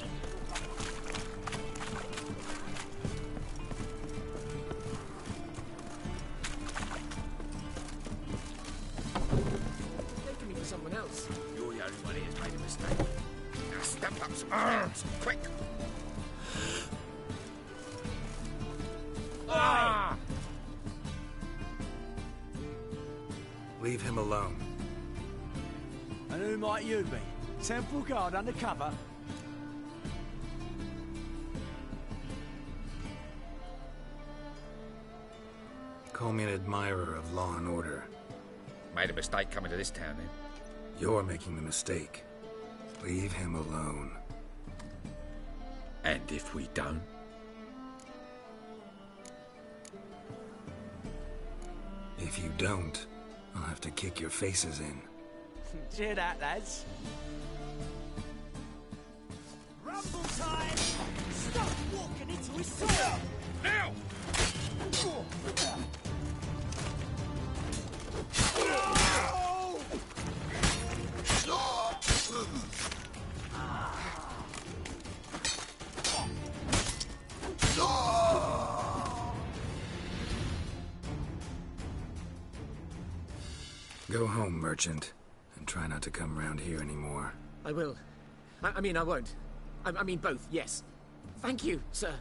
S6: Taking me for someone else.
S7: You're the only one who's made a mistake. Now stamp up some arms, quick!
S4: Ah! Leave him alone.
S22: And who might you be? Temple Guard undercover?
S4: Call me an admirer of law and order.
S7: Made a mistake coming to this town, then.
S4: You're making the mistake. Leave him alone.
S7: And if we don't?
S4: If you don't, I'll have to kick your faces in.
S22: Cheer that, lads.
S6: Rumble time! Stop walking into his soil!
S7: Now!
S4: Go home, merchant, and try not to come round here anymore.
S6: I will. I mean, I won't. I mean, both, yes. Thank you, sir.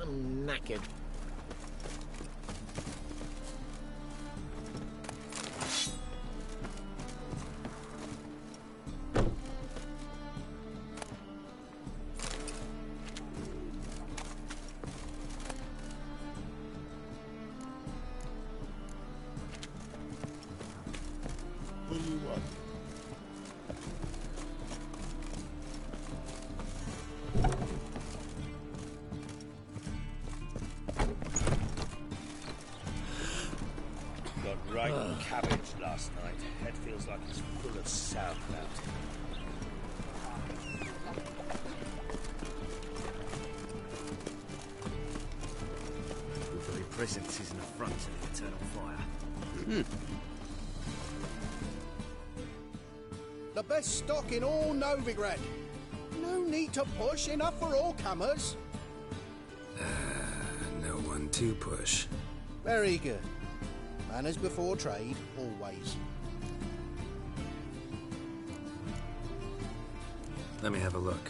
S6: I'm knackered.
S10: What do you want?
S18: Got right on cabbage last night. Head feels like it's full of sauerkraut.
S22: Your very presence is an affront to the eternal fire.
S23: The best stock in all Novigrad. No need to push, enough for all comers.
S4: No one to push.
S23: Very good. Manners before trade, always.
S4: Let me have a look.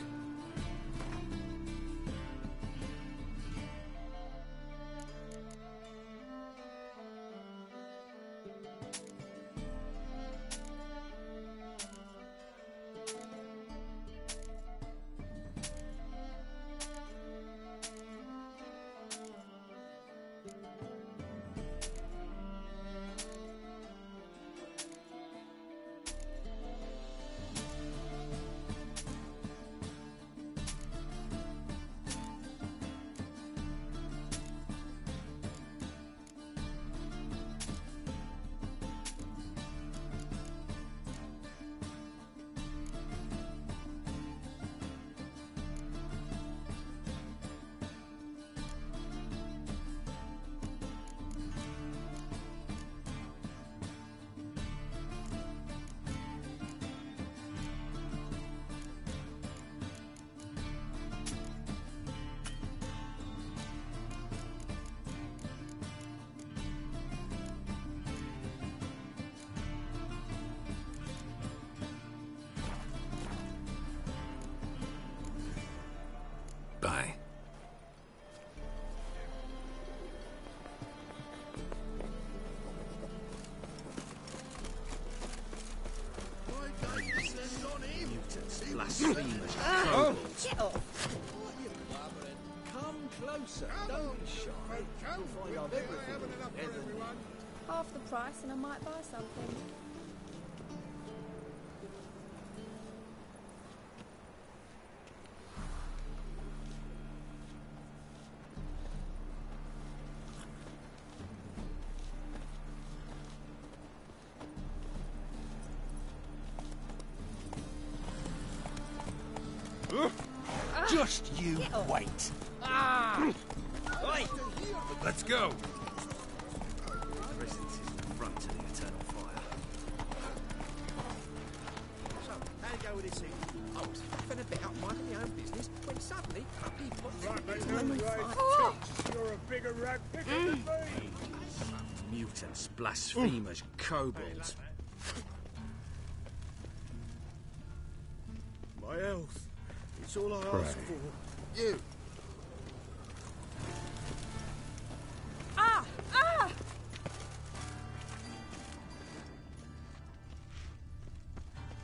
S4: by.
S22: Blasphemous.
S3: Oh, get off.
S22: Come closer. Don't be shy. You'll find I've everything.
S12: Half the price and I might buy something.
S22: Just you wait.
S7: Oi! Let's go.
S22: Presence is the front to the eternal fire.
S23: So, how'd it go with this thing?
S6: I was faffing a bit out minding my own business when suddenly he put
S22: You're a bigger rat picker than me. Mutants, blasphemers, kobolds.
S23: My health. It's all I ask for. You.
S12: Ah! Ah!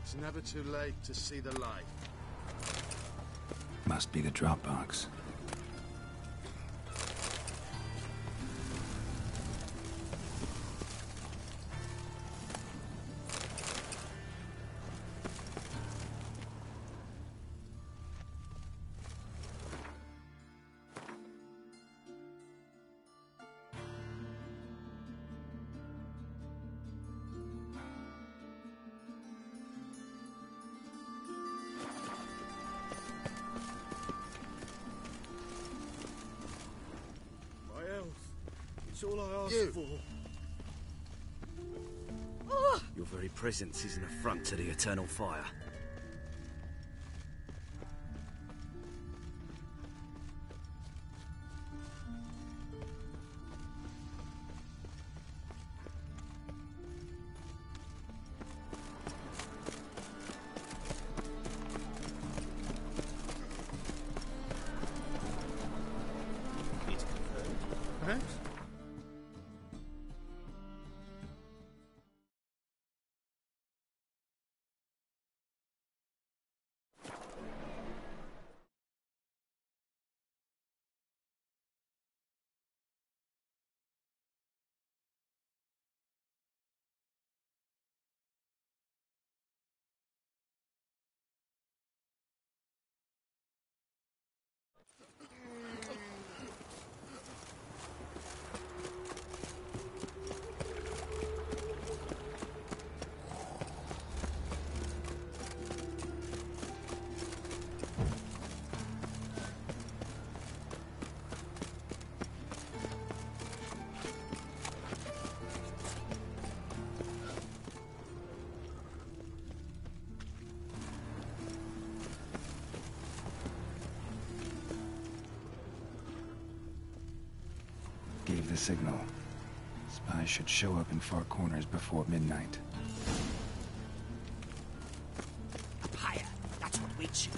S23: It's never too late to see the light.
S4: Must be the drop box.
S23: It's all I ask for.
S22: Your very presence is an affront to the eternal fire.
S23: It's confirmed. Perhaps?
S4: Gave the signal. Spies should show up in far corners before midnight.
S7: Up higher. That's what we'd shoot.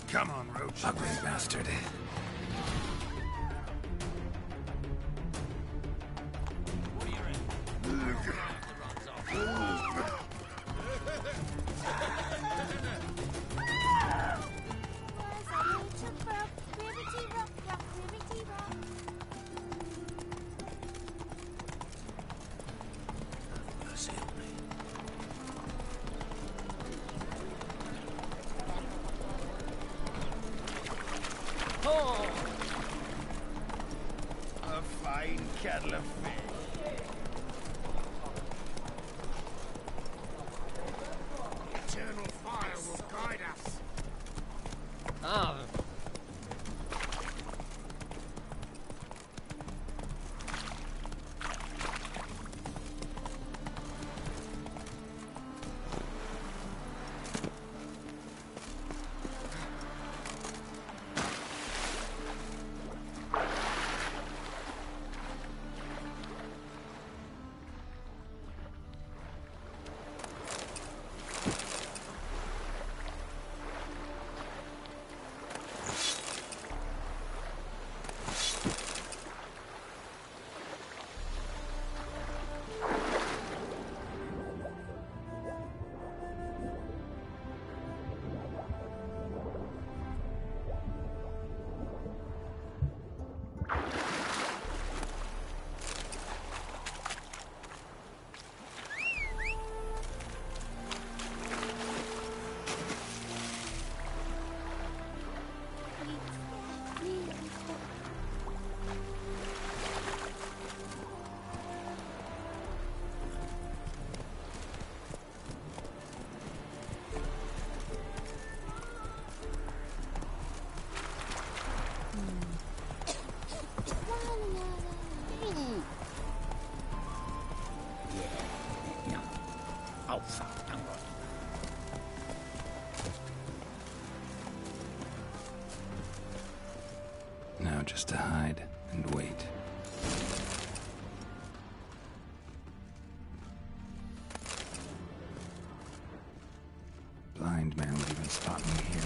S4: Come on, Roach. Ugly bastard.
S23: A fine kettle of fish. Eternal fire will guide us.
S6: Ah.
S4: Now just to hide and wait. Blind man would even spot me here.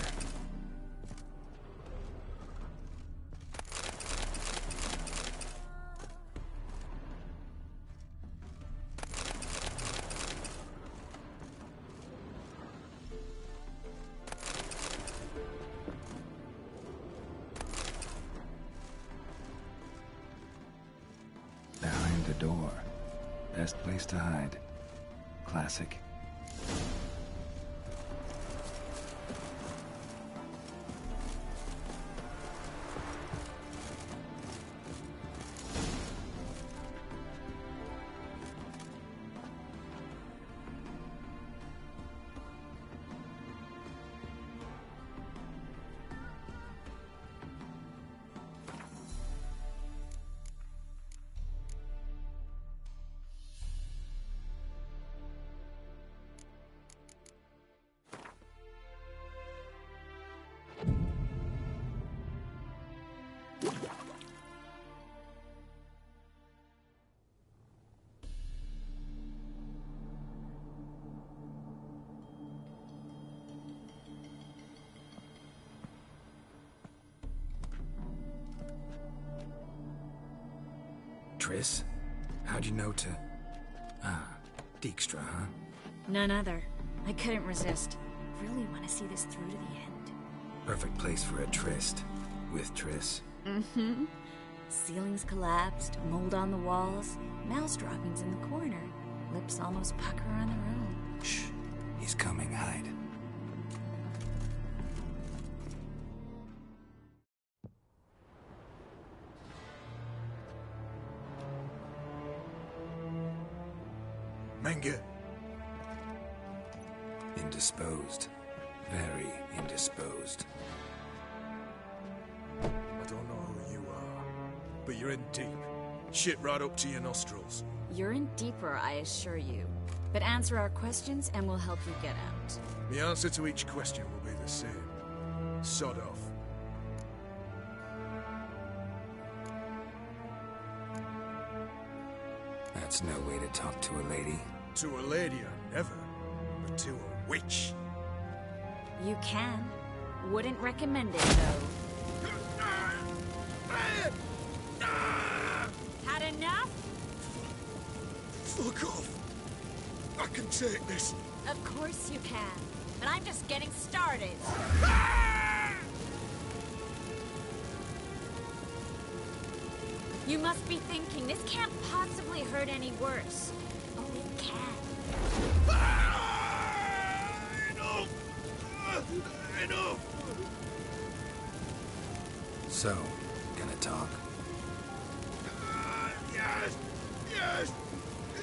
S4: Behind the door. Best place to hide. Classic. Triss? How'd you know to... Ah, Dijkstra, huh?
S8: None other. I couldn't resist. Really want to see this through to the end.
S4: Perfect place for a tryst. With Triss.
S8: Mm-hmm. Ceilings collapsed, mold on the walls, mouse droppings in the corner. Lips almost pucker on their own.
S4: Shh. He's coming. Hide.
S11: Menge.
S4: Indisposed. Very indisposed.
S11: I don't know who you are, but you're in deep. Shit right up to your nostrils.
S8: You're in deeper, I assure you. But answer our questions and we'll help you get out.
S11: The answer to each question will be the same. Sod off.
S4: That's no way to talk to a lady.
S11: To a lady, I never. But to a witch.
S8: You can. Wouldn't recommend it, though. Had enough?
S11: Fuck off. I can take this.
S8: Of course you can. But I'm just getting started. You must be thinking, this can't possibly hurt any worse. Oh, it can.
S11: Enough! Enough!
S4: So, gonna talk?
S11: Yes! Yes!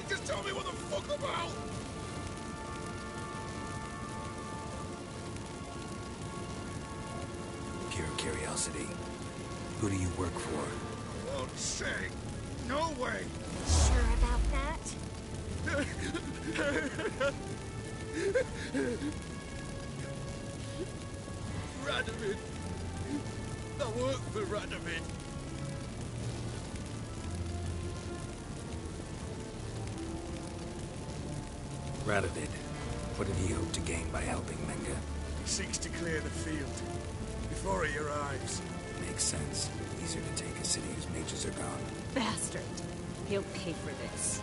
S11: Just tell me what the fuck about!
S4: Pure curiosity. Who do you work for?
S11: I won't say. No way!
S8: Sure about that?
S11: Radovid. I work for Radovid.
S4: Radovid. What did he hope to gain by helping Menge?
S11: He seeks to clear the field. Before he arrives.
S4: Makes sense. Easier to take a city whose mages are gone.
S8: Bastard. He'll pay for this.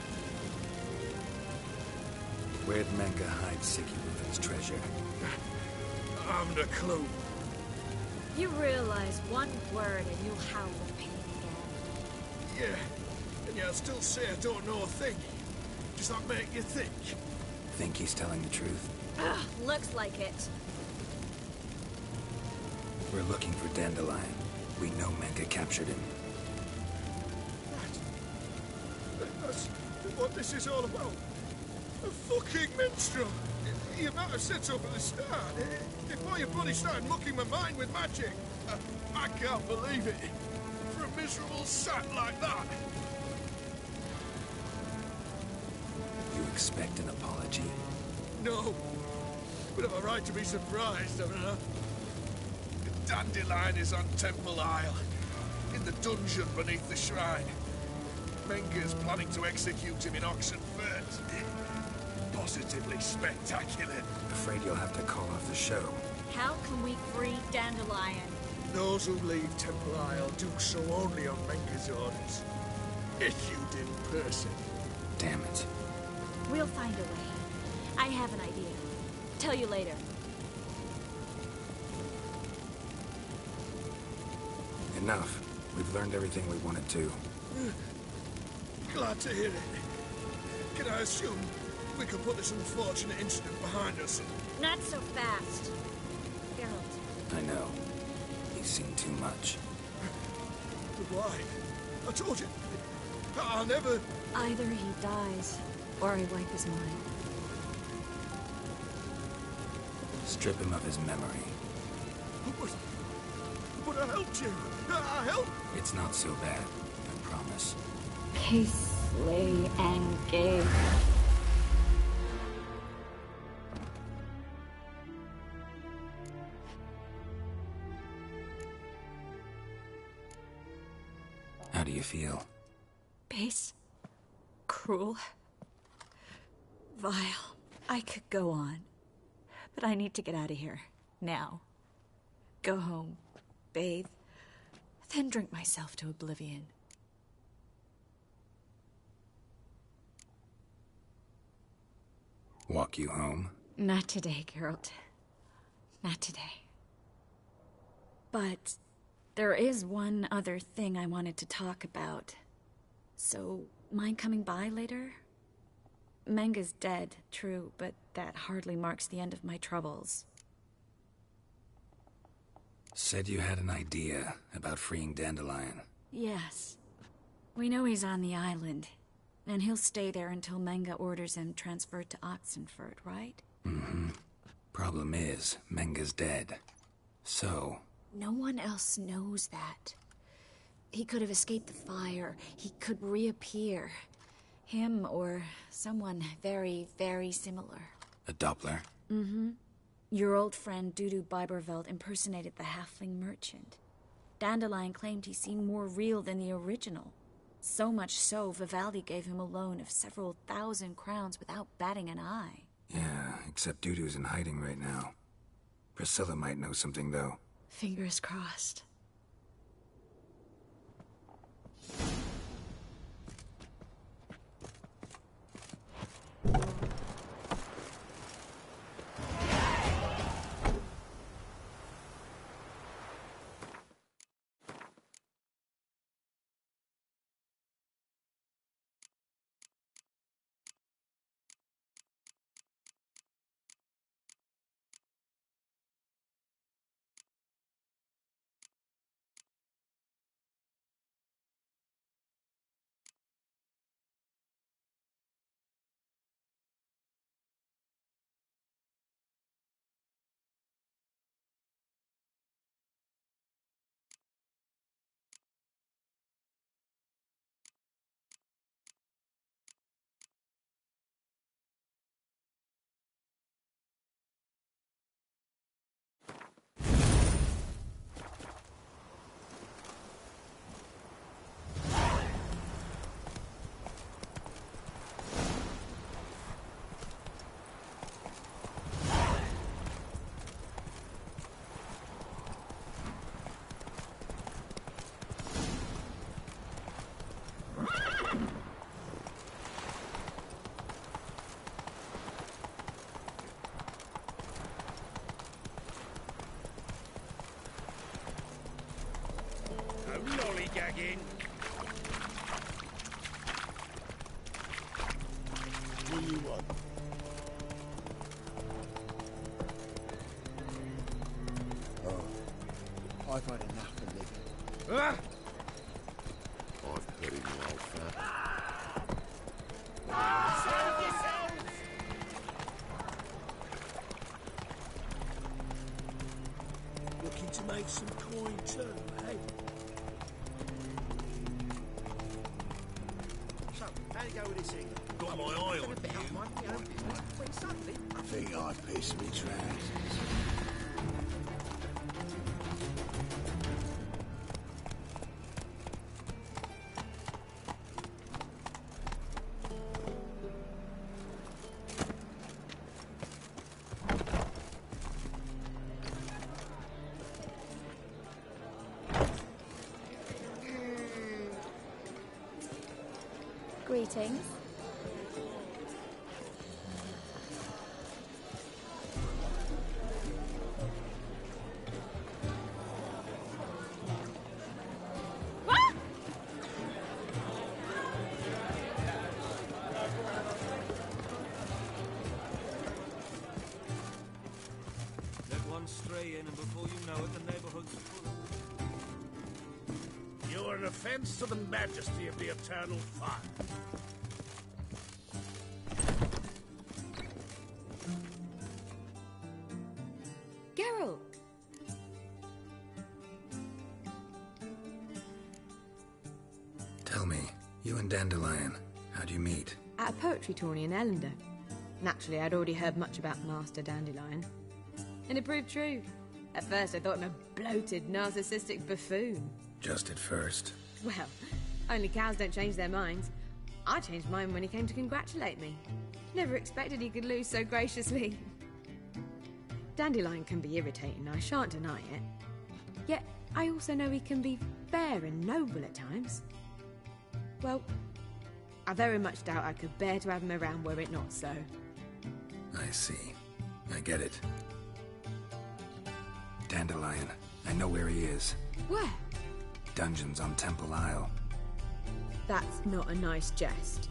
S4: Where'd Menge hide Sicky Reuven's treasure?
S11: I haven't a clue.
S8: You realize one word and you'll howl with pain again.
S11: Yeah. And yet I'll still say I don't know a thing. Does that make you think?
S4: Think he's telling the truth?
S8: Ugh, looks like it.
S4: We're looking for Dandelion. We know Menge captured him.
S11: That's what this is all about. A fucking minstrel. You might have said so from the start. Before you bloody started mucking my mind with magic. I can't believe it. For a miserable sat like that.
S4: You expect an apology?
S11: home. But I've a right to be surprised, haven't I? Dandelion is on Temple Isle, in the dungeon beneath the shrine. Menger's planning to execute him in Oxenfurt. Positively spectacular.
S4: Afraid you'll have to call off the show.
S8: How can we free Dandelion?
S11: Those who leave Temple Isle do so only on Menger's orders. Issued in person.
S4: Damn it.
S8: We'll find a way. I have an idea. Tell you later.
S4: Enough. We've learned everything we wanted to.
S11: Glad to hear it. Can I assume we can put this unfortunate incident behind us?
S8: Not so fast. Geralt.
S4: I know. He's seen too much.
S11: But why? I told you. I'll never...
S8: Either he dies, or I wipe his mind.
S4: Strip him of his memory.
S11: But I helped you. I helped.
S4: It's not so bad, I promise.
S8: Case, slay, and gay.
S4: How do you feel?
S8: Base. Cruel. Vile. I could go on. But I need to get out of here. Now. Go home. Bathe. Then drink myself to oblivion.
S4: Walk you home?
S8: Not today, Geralt. Not today. But there is one other thing I wanted to talk about. So, mind coming by later? Menga's dead, true, but that hardly marks the end of my troubles.
S4: Said you had an idea about freeing Dandelion.
S8: Yes. We know he's on the island, and he'll stay there until Menga orders him transferred to Oxenfurt, right?
S4: Mm-hmm. Problem is, Menga's dead. So...
S8: No one else knows that. He could have escaped the fire. He could reappear. Him or someone very, very similar.
S4: A Doppler?
S8: Mm-hmm. Your old friend Dudu Biberveld impersonated the halfling merchant. Dandelion claimed he seemed more real than the original. So much so, Vivaldi gave him a loan of several thousand crowns without batting an eye.
S4: Yeah, except Dudu's in hiding right now. Priscilla might know something, though.
S8: Fingers crossed.
S16: Lollygagging.
S10: What do you want?
S23: Oh, I've had enough of living.
S10: Ah! I've put in your old fat.
S16: Looking to make some coin too, eh? So, how do you go with this thing?
S11: Got my eye on you. I think I'd piss me trousers.
S8: Greetings.
S22: Let one stray in, and before you know it, the neighborhood's full of...
S16: You are an offense to the majesty of the eternal fire.
S12: Geralt!
S4: Tell me, you and Dandelion, how'd you meet?
S5: At a poetry tourney in Ellender. Naturally, I'd already heard much about Master Dandelion. And it proved true. At first, I thought him a bloated, narcissistic buffoon.
S4: Just at first.
S5: Well, only cows don't change their minds. I changed mine when he came to congratulate me. Never expected he could lose so graciously. Dandelion can be irritating, I shan't deny it. Yet, I also know he can be fair and noble at times. Well, I very much doubt I could bear to have him around were it not so.
S4: I see. I get it. Dandelion. I know where he is.
S5: Where?
S4: Dungeons on Temple Isle.
S5: That's not a nice jest.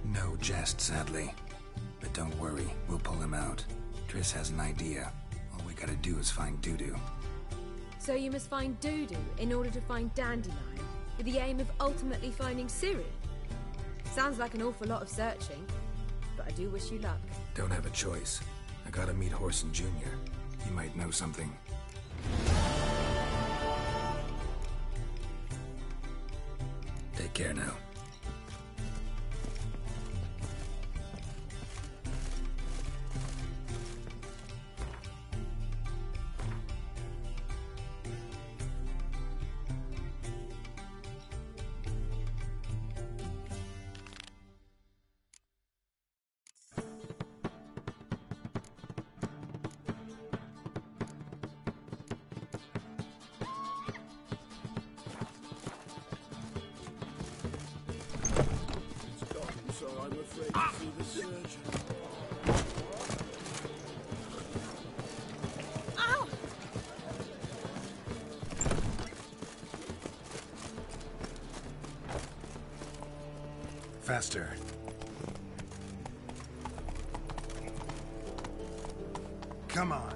S4: No jest, sadly. But don't worry, we'll pull him out. Triss has an idea. All we gotta do is find Dudu.
S5: So you must find Dudu in order to find Dandelion, with the aim of ultimately finding Cyril? Sounds like an awful lot of searching, but I do wish you luck.
S4: Don't have a choice. I gotta meet Horson Jr. He might know something. Take care now.
S16: So I'm afraid to see the surgeon.
S9: Ow!
S4: Faster. Come on.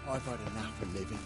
S23: I've had enough of living.